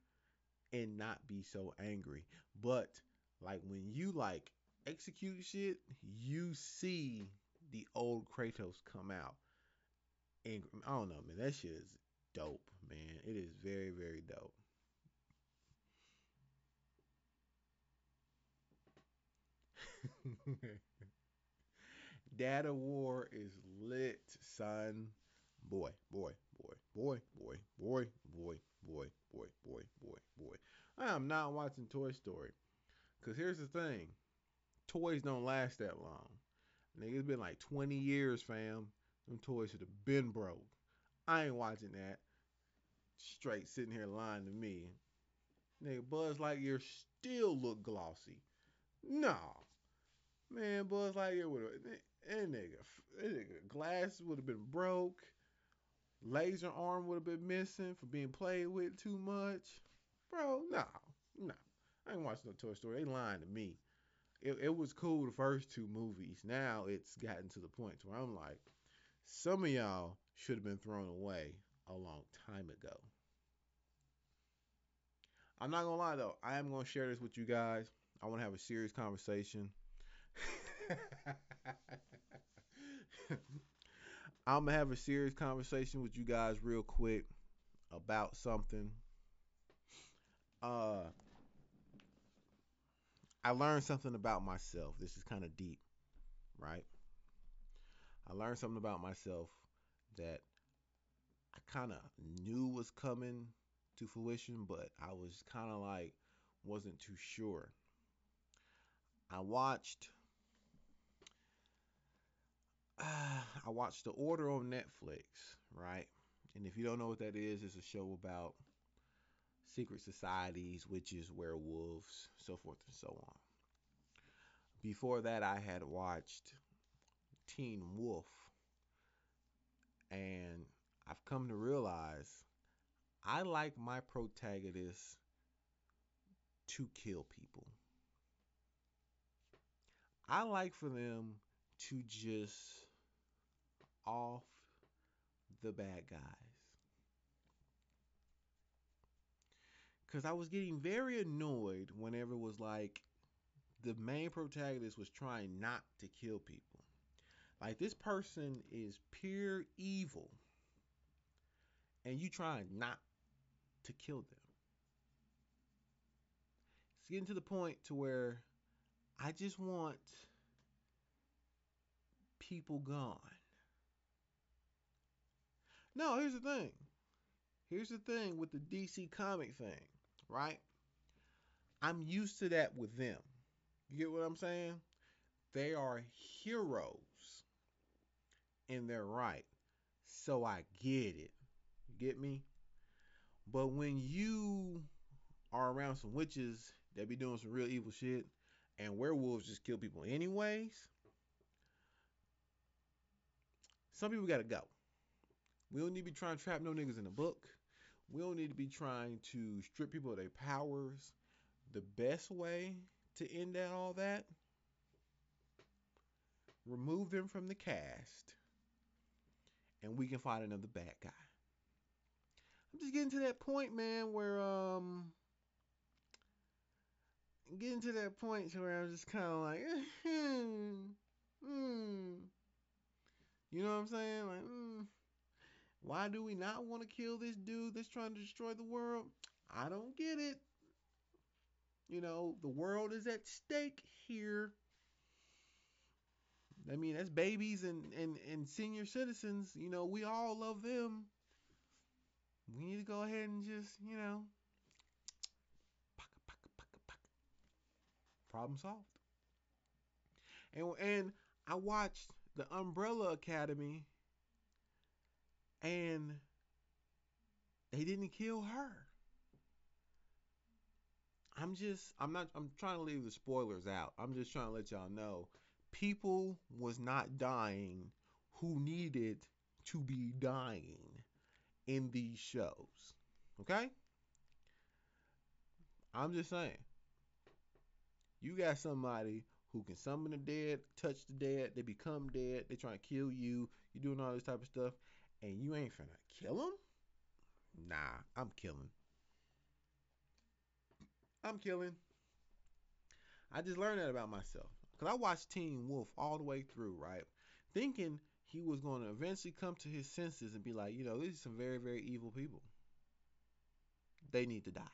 and not be so angry. But like when you like execute shit, you see the old Kratos come out. And I don't know, man. That shit is dope, man. It is very, very dope. Data War is lit, son. Boy, boy, boy, boy, boy, boy, boy, boy, boy, boy, boy, boy. I am not watching Toy Story. Cause here's the thing. Toys don't last that long. Nigga, it's been like 20 years, fam. Them toys should have been broke. I ain't watching that. Straight sitting here lying to me. Nigga, Buzz Lightyear still look glossy. No. Man, Buzz Lightyear would have. That nigga glass would have been broke. Laser arm would have been missing for being played with too much. Bro, no. No. I ain't watching no Toy Story. They lying to me. It was cool the first two movies. Now it's gotten to the point where I'm like, some of y'all should have been thrown away a long time ago. I'm not gonna lie though. I am gonna share this with you guys. I want to have a serious conversation. I'm gonna have a serious conversation with you guys real quick about something. Uh, I learned something about myself. This is kind of deep, right? I learned something about myself that I kind of knew was coming to fruition, but I was kind of like wasn't too sure. I watched I watched The Order on Netflix, right? And if you don't know what that is, it's a show about secret societies, witches, werewolves, so forth and so on. Before that, I had watched Teen Wolf, and I've come to realize I like my protagonists to kill people. I like for them to just off the bad guys. Because I was getting very annoyed whenever it was like the main protagonist was trying not to kill people. Like, this person is pure evil, and you trying not to kill them. It's getting to the point to where I just want people gone. No, here's the thing. Here's the thing with the DC comic thing, right? I'm used to that with them. You get what I'm saying? They are heroes in their right. So I get it. You get me? But when you are around some witches that be doing some real evil shit and werewolves just kill people anyways, some people gotta go. We don't need to be trying to trap no niggas in a book. We don't need to be trying to strip people of their powers. The best way to end all that, remove them from the cast, and we can find another bad guy. I'm just getting to that point, man, where getting to that point where I'm just kind of like, you know what I'm saying? Like, why do we not want to kill this dude that's trying to destroy the world? I don't get it. You know, the world is at stake here. I mean, that's babies and senior citizens. You know, we all love them. We need to go ahead and just, problem solved. And I watched the Umbrella Academy, and they didn't kill her. I'm trying to leave the spoilers out. I'm just trying to let y'all know people was not dying who needed to be dying in these shows. Okay? I'm just saying. You got somebody who can summon the dead, touch the dead, they become dead, they trying to kill you, you doing all this type of stuff, and you ain't finna kill them? Nah, I'm killing. I'm killing. I just learned that about myself. Because I watched Teen Wolf all the way through, right? Thinking he was going to eventually come to his senses and be like, these are some very, very evil people. They need to die.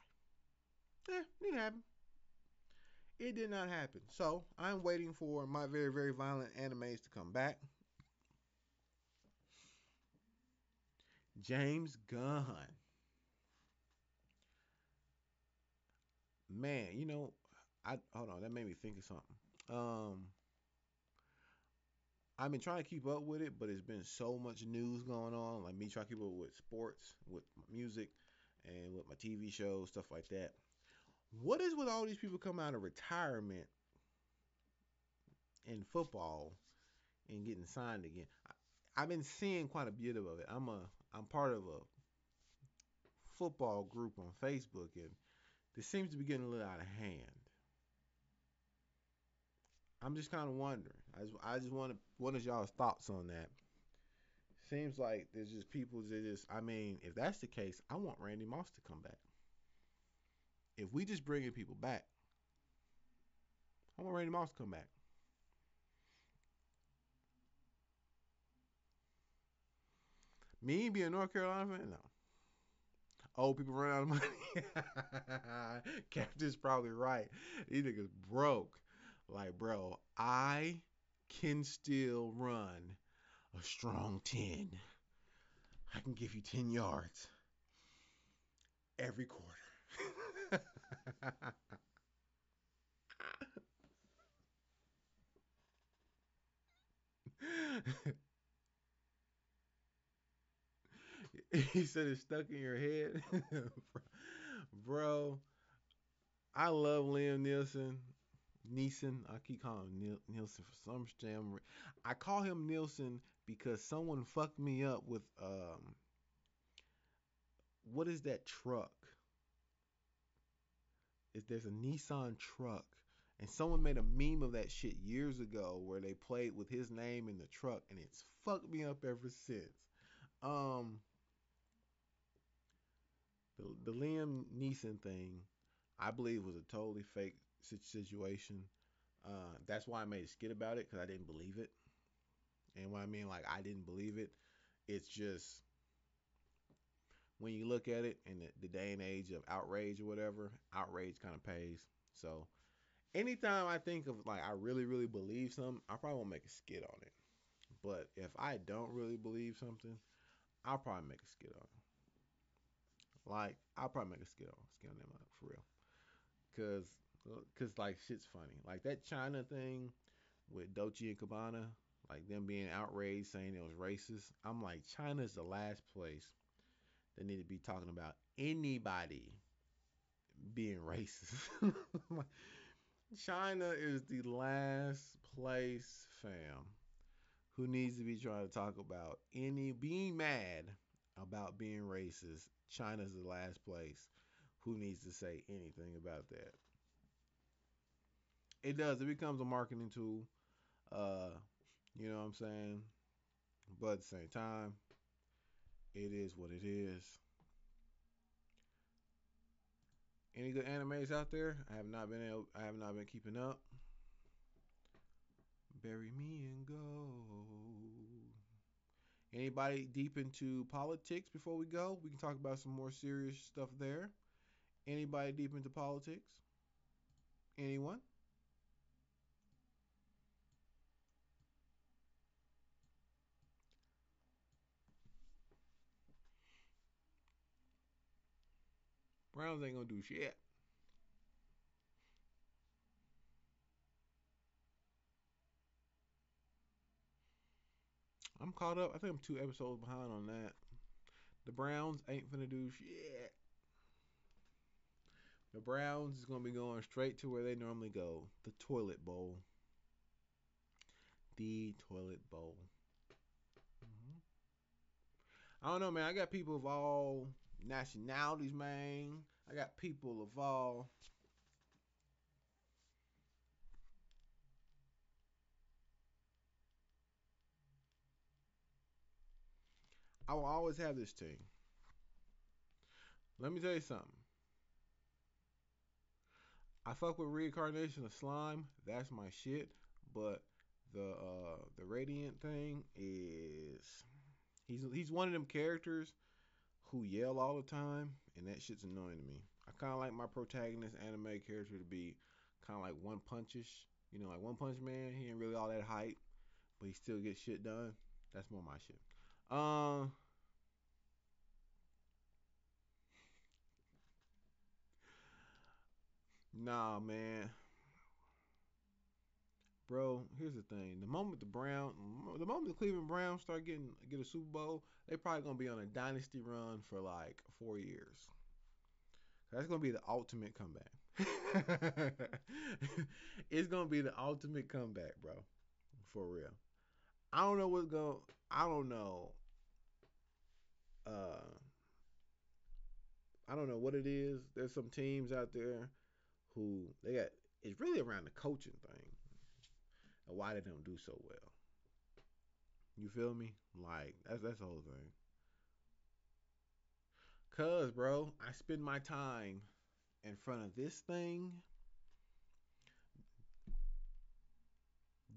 Didn't happen. It did not happen. So I'm waiting for my very, very violent animes to come back. James Gunn. Man, I hold on, that made me think of something. I've been trying to keep up with it, but it's been so much news going on. Like me trying to keep up with sports, with music, and with my TV shows, stuff like that. What is with all these people coming out of retirement in football and getting signed again? I've been seeing quite a bit of it. I'm part of a football group on Facebook, and this seems to be getting a little out of hand. I'm just kind of wondering. I just want to. What is y'all's thoughts on that? Seems like there's just people that just. I mean, if that's the case, I want Randy Moss to come back. If we just bringing people back, I want Randy Moss to come back. Me being a North Carolina fan, no. Old people run out of money. Captain's probably right. These niggas broke. Like, bro, I can still run a strong 10. I can give you 10 yards every quarter. He said it's stuck in your head. Bro, I love Liam Neeson, Neeson. I keep calling him Nielsen for some damn. I call him Nielsen because someone fucked me up with what is that truck? There's a Nissan truck, and someone made a meme of that shit years ago where they played with his name in the truck, and it's fucked me up ever since. Um, the Liam Neeson thing, I believe was a totally fake situation. That's why I made a skit about it because I didn't believe it. And what I mean, like I didn't believe it. It's just when you look at it in the day and age of outrage or whatever, outrage kind of pays. So anytime I think of like I really really believe something, I probably won't make a skit on it. But if I don't really believe something, I'll probably make a skit on it. Like I'll probably make a skit on them for real. Cause like shit's funny. Like that China thing with Dolce and Gabbana, like them being outraged saying it was racist. I'm like China's the last place that need to be talking about anybody being racist. China is the last place, fam, who needs to be trying to talk about any being mad about being racist. China's the last place who needs to say anything about that. It does. It becomes a marketing tool. Uh, you know what I'm saying? But at the same time, it is what it is. Any good animes out there? I have not been keeping up. Bury me in gold. Anybody deep into politics before we go? We can talk about some more serious stuff there. Anybody deep into politics? Anyone? Browns ain't gonna do shit. I'm caught up. I think I'm 2 episodes behind on that. The Browns ain't finna do shit. The Browns is gonna be going straight to where they normally go, the toilet bowl. The toilet bowl. Mm-hmm. I don't know, man. I got people of all nationalities, man. I got people of all. I will always have this team. Let me tell you something. I fuck with reincarnation of slime. That's my shit. But the radiant thing is he's one of them characters who yell all the time, and that shit's annoying to me. I kind of like my protagonist anime character to be kind of like One Punchish. You know, like One Punch Man. He ain't really all that hype, but he still gets shit done. That's more my shit. Um, nah, man. Bro, here's the thing. The moment the Cleveland Browns start get a Super Bowl, they probably gonna be on a dynasty run for like 4 years. That's gonna be the ultimate comeback. It's gonna be the ultimate comeback, bro. For real. I don't know what's going. I don't know. Uh, I don't know what it is. There's some teams out there who they got. It's really around the coaching thing and why they don't do so well. You feel me? Like that's the whole thing. Cause, bro, I spend my time in front of this thing.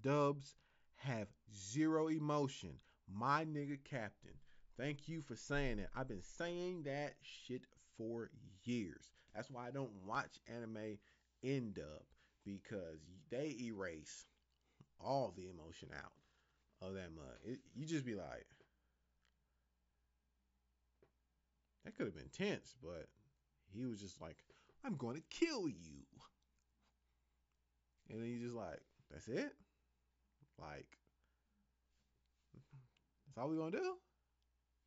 Dubs have zero emotion. My nigga Captain. Thank you for saying it. I've been saying that shit for years. That's why I don't watch anime in dub because they erase all the emotion out of that mug. You just be like, that could have been tense, but he was just like, I'm going to kill you. And then you just like, that's it? Like, that's all we gonna do?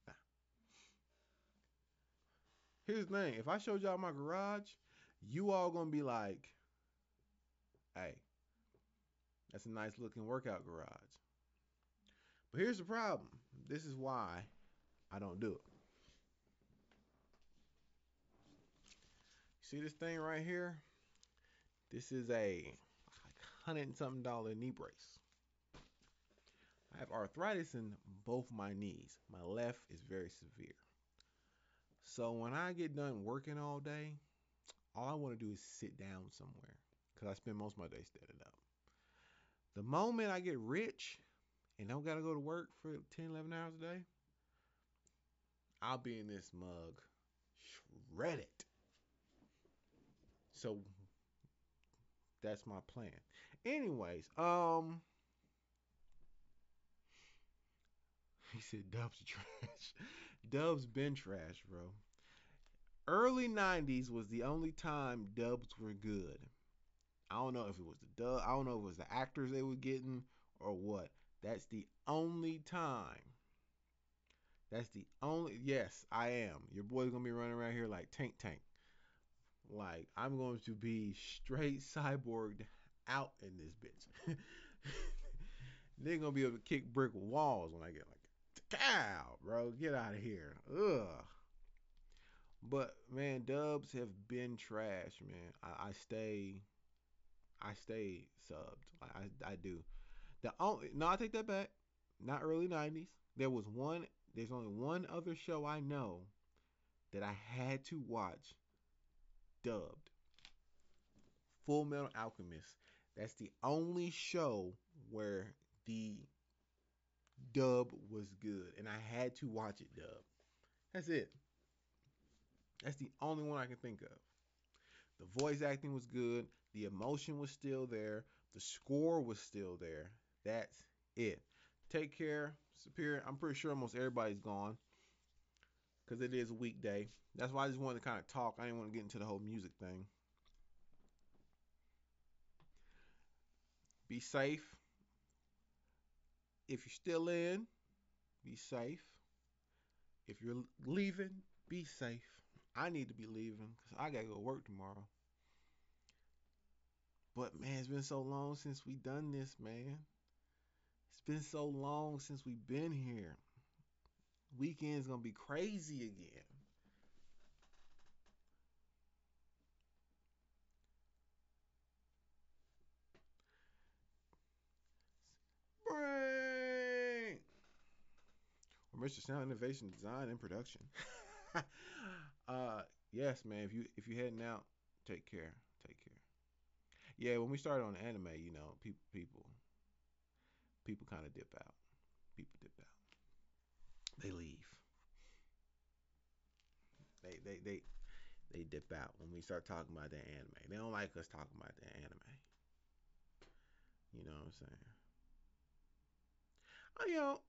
Nah. Here's the thing. If I showed y'all my garage, you all gonna be like, hey. That's a nice looking workout garage. But here's the problem. This is why I don't do it. See this thing right here? This is a like $100 and something knee brace. I have arthritis in both my knees. My left is very severe. So when I get done working all day, all I want to do is sit down somewhere because I spend most of my day standing up. The moment I get rich and don't got to go to work for 10, 11 hours a day, I'll be in this mug shredded. So that's my plan. Anyways, he said Dub's trash. Dub's been trash, bro. Early 90s was the only time dubs were good. I don't know if it was the dub, I don't know if it was the actors they were getting or what. That's the only time. That's the only. Yes, I am. Your boy's gonna be running around here like Tank Tank. Like I'm going to be straight cyborged out in this bitch. They're gonna be able to kick brick walls when I get like, cow, bro, get out of here. Ugh. But man, dubs have been trash, man. I stay subbed. Like I do. The only no, I take that back. Not early 90s. There was one. There's only one other show I know that I had to watch dubbed. Full Metal Alchemist. That's the only show where the dub was good, and I had to watch it dub. That's it. That's the only one I can think of. The voice acting was good. The emotion was still there. The score was still there. That's it. Take care, Superior. I'm pretty sure almost everybody's gone because it is a weekday. That's why I just wanted to kind of talk. I didn't want to get into the whole music thing. Be safe. If you're still in, be safe. If you're leaving, be safe. I need to be leaving because I got to go to work tomorrow. But man, it's been so long since we done this, man. It's been so long since we've been here. Weekend's gonna be crazy again. Brain! Or Mr. Sound Innovation Design and Production. uh, yes, man. If you heading out, take care. Take care. Yeah, when we started on anime, people kind of dip out. People dip out. They leave. They they dip out when we start talking about their anime. They don't like us talking about their anime. You know what I'm saying? Oh,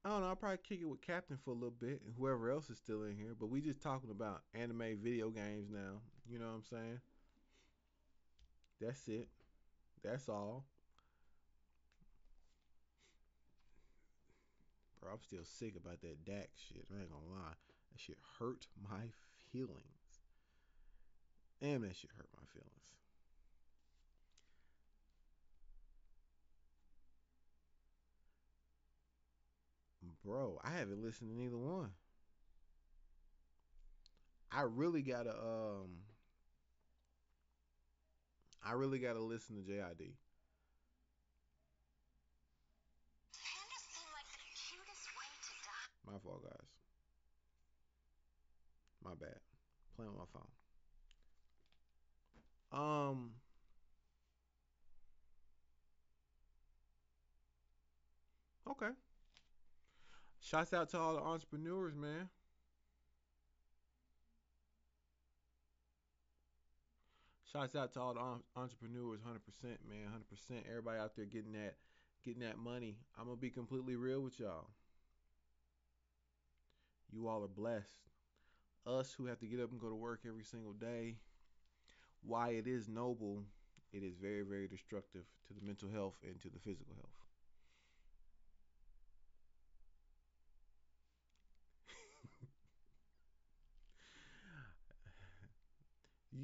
I don't know. I'll probably kick it with Captain for a little bit and whoever else is still in here. But we just talking about anime video games now. You know what I'm saying? That's it. That's all. Bro, I'm still sick about that Dak shit. I ain't gonna lie. That shit hurt my feelings. Damn, that shit hurt my feelings. Bro, I haven't listened to neither one. I really gotta I really gotta listen to JID. My fault, guys. My bad. Playing on my phone. Um, okay. Shouts out to all the entrepreneurs, man. Shouts out to all the entrepreneurs, 100%, man, 100%. Everybody out there getting that money. I'm gonna be completely real with y'all. You all are blessed. Us who have to get up and go to work every single day, why it is noble, it is very, very destructive to the mental health and to the physical health.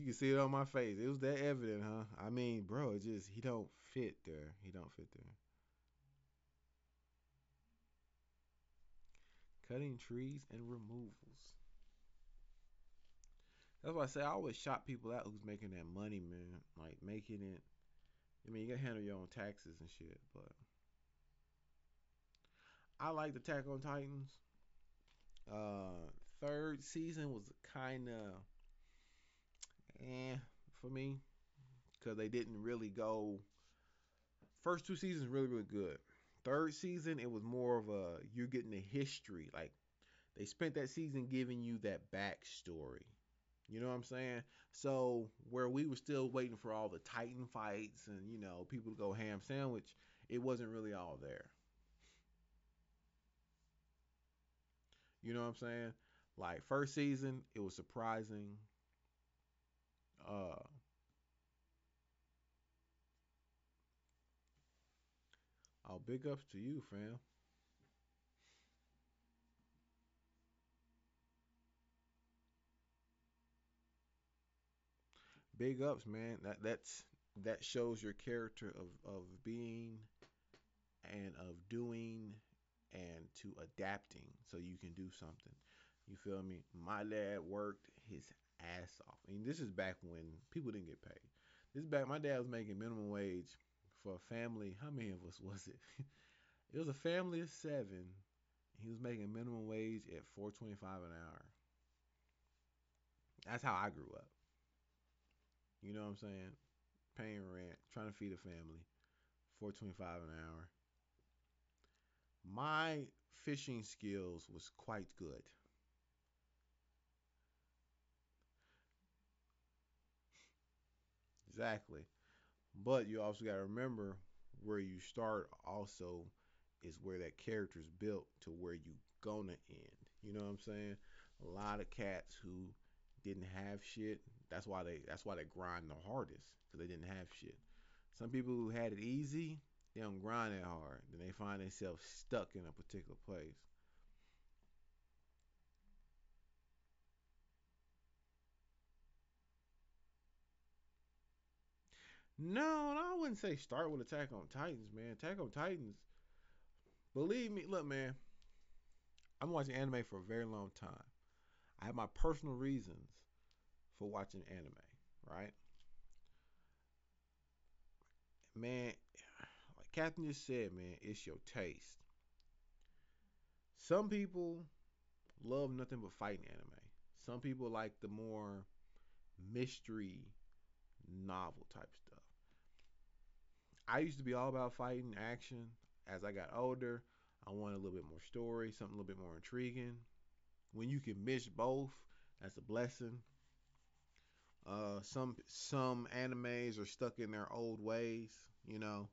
You can see it on my face. It was that evident, huh? I mean, bro, it just he don't fit there. He don't fit there. Cutting trees and removals. That's why I say I always shop people out who's making that money, man. Like making it. I mean, you gotta handle your own taxes and shit, but I like the Attack on Titans. Uh, third season was kind of for me because they didn't really go. First two seasons really good. Third season it was more of a you're getting the history. Like they spent that season giving you that backstory. You know what I'm saying? So where we were still waiting for all the Titan fights and people to go ham sandwich, it wasn't really all there. You know what I'm saying? Like first season, it was surprising. Uh, oh, big ups to you, fam. Big ups, man. That shows your character of being and of doing and to adapting so you can do something. You feel me? My dad worked his ass off. I mean, this is back when people didn't get paid. This is back my dad was making minimum wage for a family. How many of us was it? It was a family of 7. He was making minimum wage at 4.25 an hour. That's how I grew up. You know what I'm saying? Paying rent, trying to feed a family, 4.25 an hour. My fishing skills was quite good. Exactly. But you also got to remember where you start also is where that character's built to where you gonna end. You know what I'm saying? A lot of cats who didn't have shit. That's why they grind the hardest because they didn't have shit. Some people who had it easy, they don't grind that hard. Then they find themselves stuck in a particular place. No, I wouldn't say start with Attack on Titans, man. Attack on Titans, believe me, look, man, I've been watching anime for a very long time. I have my personal reasons for watching anime, right? Man, like Captain just said, man, it's your taste. Some people love nothing but fighting anime. Some people like the more mystery novel type stuff. I used to be all about fighting action. As I got older, I wanted a little bit more story, something a little bit more intriguing. When you can mix both, that's a blessing. Some animes are stuck in their old ways. You know,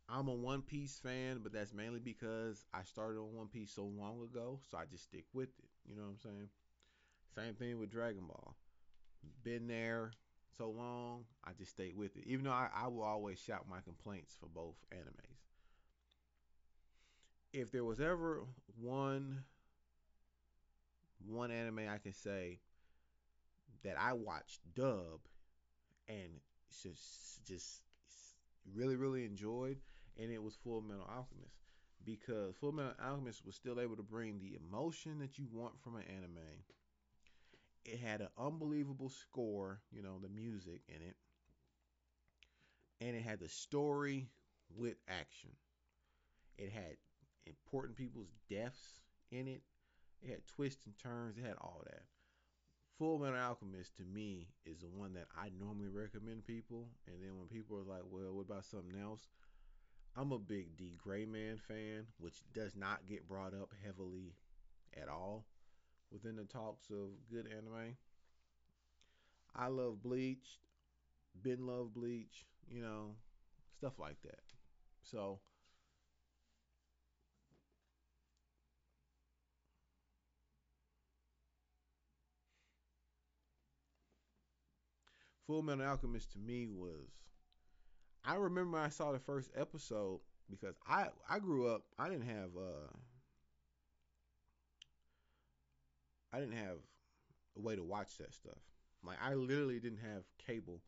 I'm a One Piece fan, but that's mainly because I started on One Piece so long ago, so I just stick with it. You know what I'm saying? Same thing with Dragon Ball. Been there so long, I just stayed with it. Even though I will always shout my complaints for both animes. If there was ever one anime I can say that I watched dub and just really enjoyed, and it was Full Metal Alchemist because Full Metal Alchemist was still able to bring the emotion that you want from an anime. It had an unbelievable score, the music in it, and it had the story with action. It had important people's deaths in it. It had twists and turns. It had all that. Full Metal Alchemist to me is the one that I normally recommend people. And then when people are like, "Well, what about something else?" I'm a big D Gray Man fan, which does not get brought up heavily at all within the talks of good anime. I love Bleach, been love Bleach, stuff like that. So, Full Metal Alchemist to me was. I remember I saw the first episode because I grew up. I didn't have a way to watch that stuff. Like I literally didn't have cable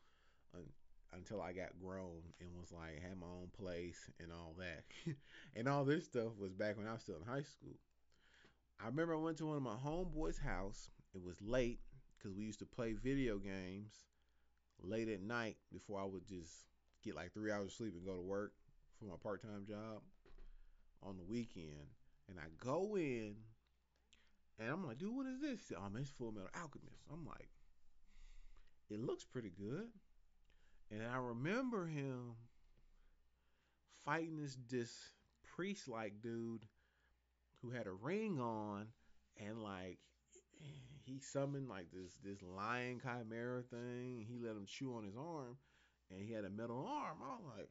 un- until I got grown and was like had my own place and all that. And all this stuff was back when I was still in high school. I remember I went to one of my homeboys' house. It was late because we used to play video games late at night before I would just get like 3 hours of sleep and go to work for my part time job on the weekend. And I go in and I'm like, dude, what is this? Oh man, it's Full Metal Alchemist. I'm like, it looks pretty good. And I remember him fighting this priest like dude who had a ring on and like he summoned like this lion chimera thing. He let him chew on his arm and he had a metal arm. I was like,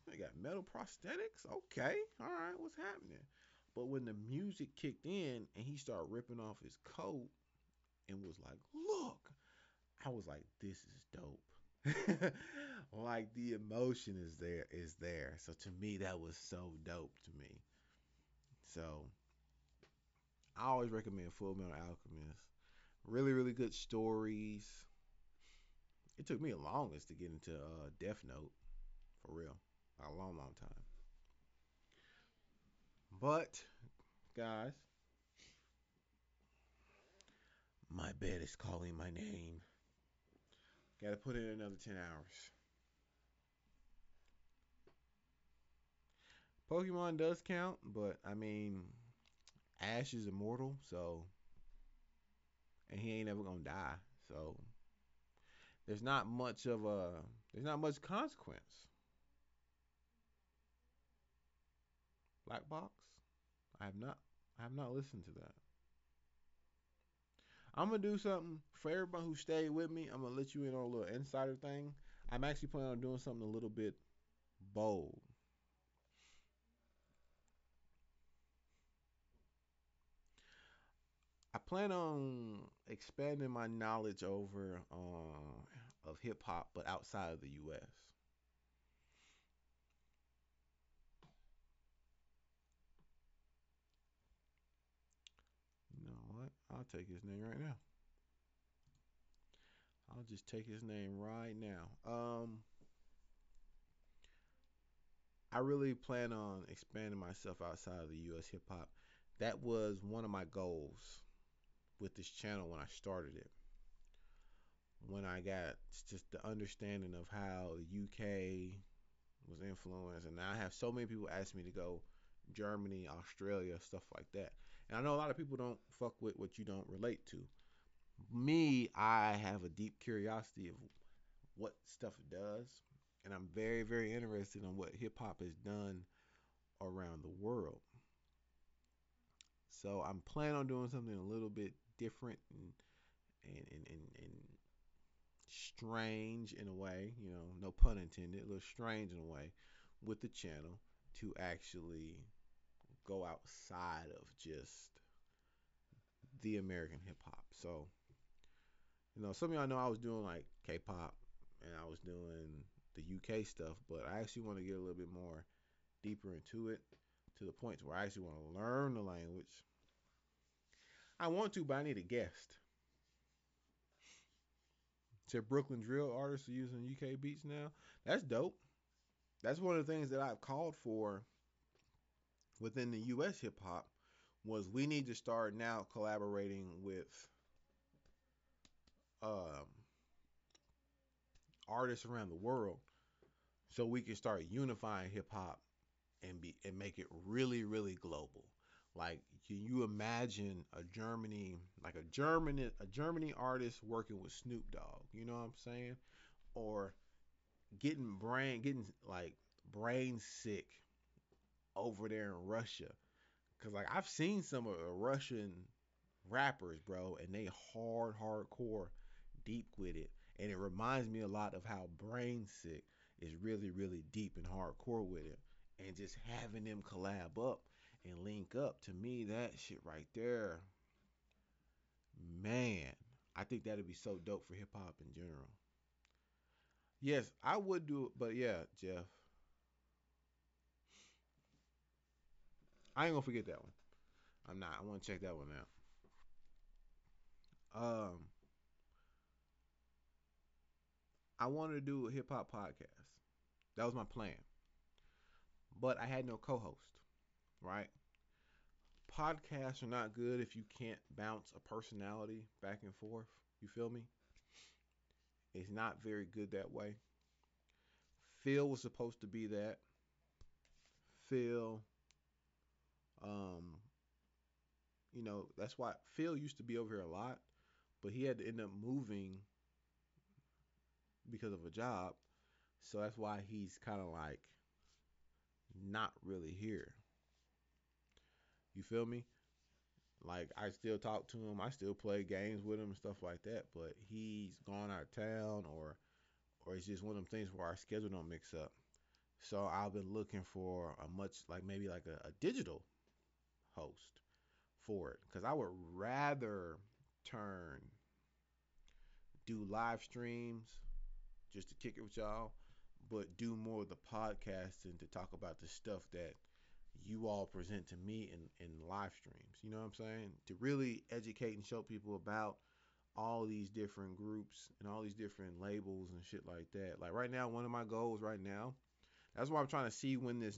this nigga got metal prosthetics? Okay, all right, what's happening? But when the music kicked in and he started ripping off his coat and was like, look, I was like, this is dope. Like the emotion is there. So to me that was so dope to me. So I always recommend Full Metal Alchemist. Really, really good stories. It took me the longest to get into Death Note, for real. A long, long time. But, guys, my bed is calling my name. Gotta put in another 10 hours. Pokemon does count, but I mean, Ash is immortal, so, and he ain't ever gonna die. So, there's not much of a, there's not much consequence. Black Box? I have not, I have not listened to that. I'm gonna do something for everybody who stayed with me. I'm gonna let you in on a little insider thing. I'm actually planning on doing something a little bit bold. I plan on expanding my knowledge over of hip hop, but outside of the U.S. You know what? I'll take his name right now. I'll just take his name right now. I really plan on expanding myself outside of the U.S. hip hop. That was one of my goals with this channel when I started it. When I got just the understanding of how the UK was influenced, and now I have so many people ask me to go Germany, Australia, stuff like that. And I know a lot of people don't fuck with what you don't relate to. Me, I have a deep curiosity of what stuff it does, and I'm very, very interested in what hip hop has done around the world. So I'm planning on doing something a little bit different and strange in a way, no pun intended, a little strange in a way with the channel to actually go outside of just the American hip hop. So, some of y'all know I was doing like K-pop and I was doing the UK stuff, but I actually want to get a little bit more deeper into it to the point where I actually want to learn the language. I want to, but I need a guest. Said Brooklyn drill artists are using UK beats now. That's dope. That's one of the things that I've called for within the US hip hop was we need to start now collaborating with um, artists around the world so we can start unifying hip hop and make it really really global. Like, can you imagine a Germany artist working with Snoop Dogg? You know what I'm saying? Or getting like brain sick over there in Russia. Cause like I've seen some of the Russian rappers, bro, and they hardcore, deep with it, and it reminds me a lot of how Brain Sick is really, really deep and hardcore with it, and just having them collab up and link up. To me, that shit right there, man, I think that'd be so dope for hip hop in general. Yes, I would do it, but yeah, Jeff, I ain't gonna forget that one. I'm not. I want to check that one out. Um, I wanted to do a hip hop podcast. That was my plan. But I had no co-host, right? Podcasts are not good if you can't bounce a personality back and forth. You feel me? It's not very good that way. Phil was supposed to be that. Phil, um, that's why Phil used to be over here a lot, but he had to end up moving because of a job. So that's why he's kind of like not really here. You feel me? Like I still talk to him, I still play games with him and stuff like that, but he's gone out of town or it's just one of them things where our schedule don't mix up. So I've been looking for a much like maybe like a digital host for it because I would rather turn do live streams just to kick it with y'all, but do more of the podcasting to talk about the stuff that you all present to me in live streams. You know what I'm saying? To really educate and show people about all these different groups and all these different labels and shit like that. Like right now, one of my goals right now, that's why I'm trying to see when this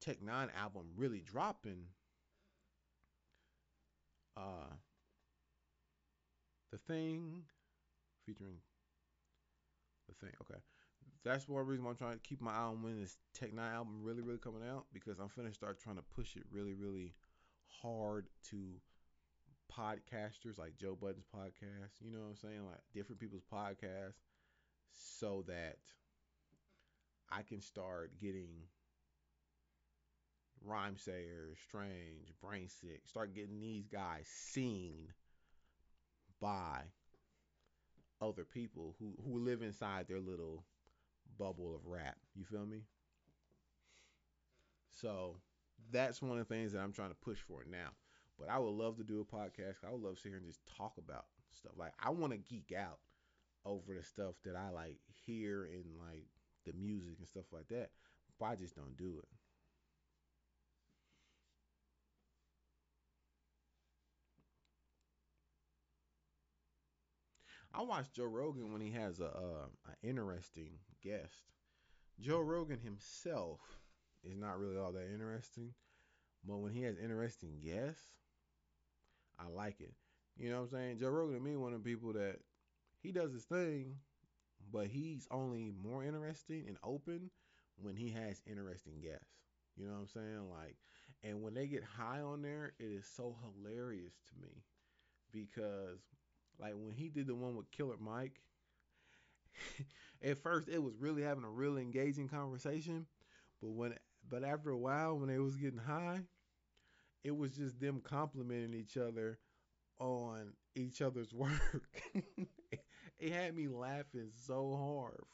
Tech N9ne album really dropping. Uh, the thing featuring the thing. Okay, that's one reason why I'm trying to keep my eye on when this Tech N9ne album really really coming out because I'm finna start trying to push it really really hard to podcasters like Joe Budden's podcast. You know what I'm saying? Like different people's podcasts, so that I can start getting Rhyme Sayer, Strange, Brain Sick, start getting these guys seen by other people who live inside their little bubble of rap. You feel me? So that's one of the things that I'm trying to push for now. But I would love to do a podcast. I would love to sit here and just talk about stuff. Like I want to geek out over the stuff that I like hear in like the music and stuff like that. But I just don't do it. I watch Joe Rogan when he has a interesting guest. Joe Rogan himself is not really all that interesting, but when he has interesting guests, I like it. You know what I'm saying? Joe Rogan to me one of the people that he does his thing, but he's only more interesting and open when he has interesting guests. You know what I'm saying? Like, and when they get high on there, it is so hilarious to me because, like, when he did the one with Killer Mike, at first it was really having a really engaging conversation, but but after a while when they was getting high, it was just them complimenting each other on each other's work. It had me laughing so hard,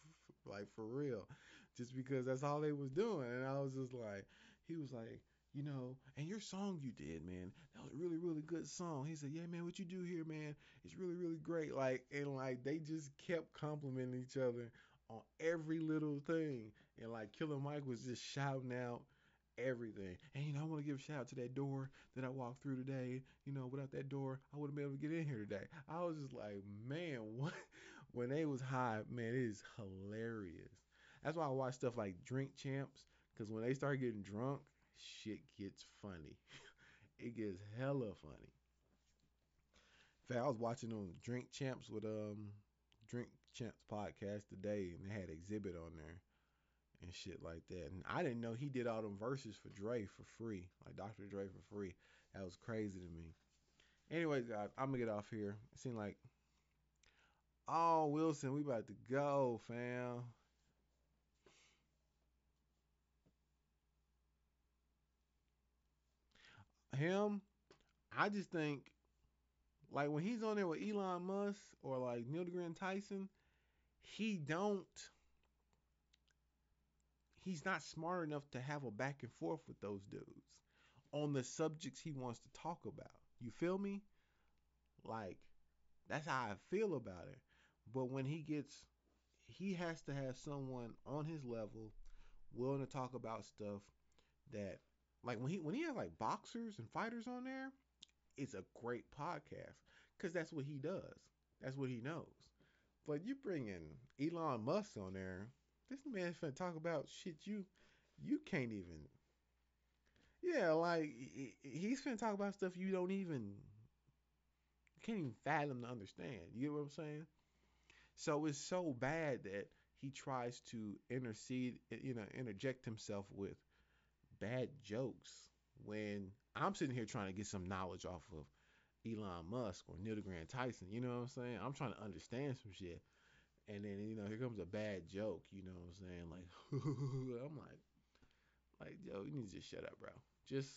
like for real, just because that's all they was doing, and I was just like, he was like, and your song you did, man, that was a really really good song. He said, yeah, man, what you do here, man, it's really really great. Like and like they just kept complimenting each other on every little thing, and like Killer Mike was just shouting out everything. And I want to give a shout out to that door that I walked through today. Without that door, I wouldn't be able to get in here today. I was just like, man, what? When they was high, man, it is hilarious. That's why I watch stuff like Drink Champs, because when they start getting drunk, shit gets funny. It gets hella funny. In fact, I was watching on Drink Champs with Drink Champs podcast today, and they had Exhibit on there and shit like that. And I didn't know he did all them verses for Dre for free, like Dr. Dre for free. That was crazy to me. Anyways, guys, I'm gonna get off here. It seemed like, oh Wilson, we about to go, fam. Him, I just think like when he's on there with Elon Musk or like Neil deGrasse Tyson, he don't. He's not smart enough to have a back and forth with those dudes on the subjects he wants to talk about. You feel me? Like that's how I feel about it. But when he has to have someone on his level willing to talk about stuff that, like when he has like boxers and fighters on there, it's a great podcast because that's what he does. That's what he knows. But you bringing Elon Musk on there. This man finna talk about shit you can't even. Yeah, like he's finna talk about stuff you don't even can't even fathom to understand. You get what I'm saying? So it's so bad that he tries to intercede, interject himself with bad jokes when I'm sitting here trying to get some knowledge off of Elon Musk or Neil deGrasse Tyson. You know what I'm saying? I'm trying to understand some shit. And then, here comes a bad joke, you know what I'm saying? Like, I'm like, yo, you need to just shut up, bro. Just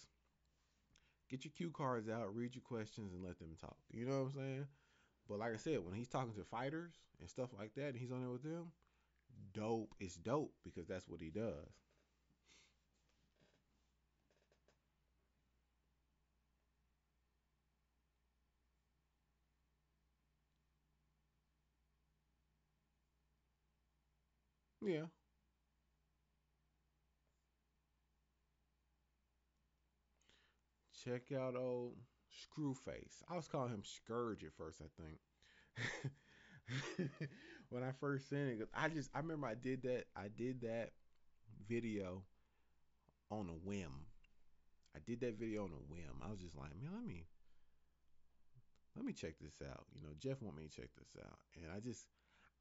get your cue cards out, read your questions, and let them talk. You know what I'm saying? But like I said, when he's talking to fighters and stuff like that, and he's on there with them, dope. It's dope because that's what he does. Yeah. Check out old Screwface. I was calling him Scourge at first, I think. When I first seen it, I remember I did that video on a whim. I did that video on a whim. I was just like, man, let me check this out. Jeff want me to check this out, and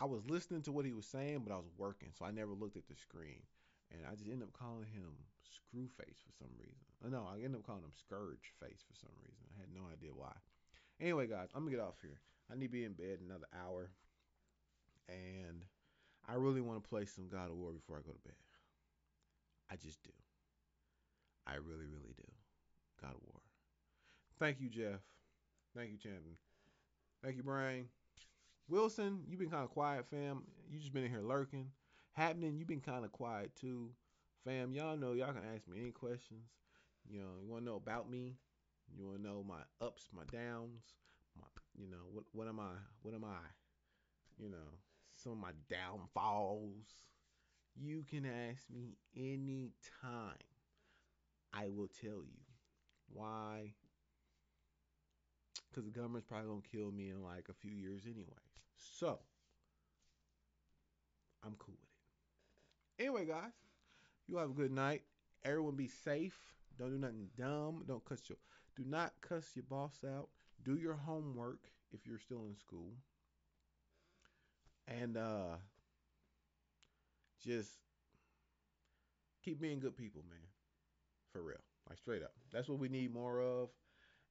I was listening to what he was saying, but I was working, so I never looked at the screen. And I just ended up calling him Screwface for some reason. No, I ended up calling him Scourge Face for some reason. I had no idea why. Anyway, guys, I'm gonna get off here. I need to be in bed in another hour, and I really want to play some God of War before I go to bed. I just do. I really, really do. God of War. Thank you, Jeff. Thank you, Champion. Thank you, Brian. Wilson, you've been kind of quiet, fam. You just been in here lurking. Happening, you've been kind of quiet too, fam. Y'all know y'all can ask me any questions. You want to know about me. You want to know my ups, my downs. My, what am I? Some of my downfalls. You can ask me anytime. I will tell you why. Because the government's probably gonna kill me in like a few years anyway. So I'm cool with it. Anyway, guys, you have a good night. Everyone be safe. Don't do nothing dumb. Do not cuss your boss out. Do your homework if you're still in school. And just keep being good people, man. For real. Like straight up. That's what we need more of.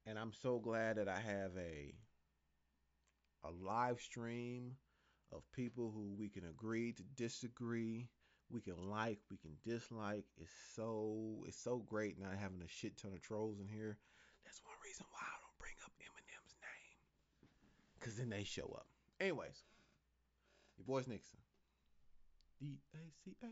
And I'm so glad that I have a live stream of people who we can agree to disagree. We can like, we can dislike. It's so great not having a shit ton of trolls in here. That's one reason why I don't bring up Eminem's name. Cause then they show up. Anyways, your boy's Nixon. DACA.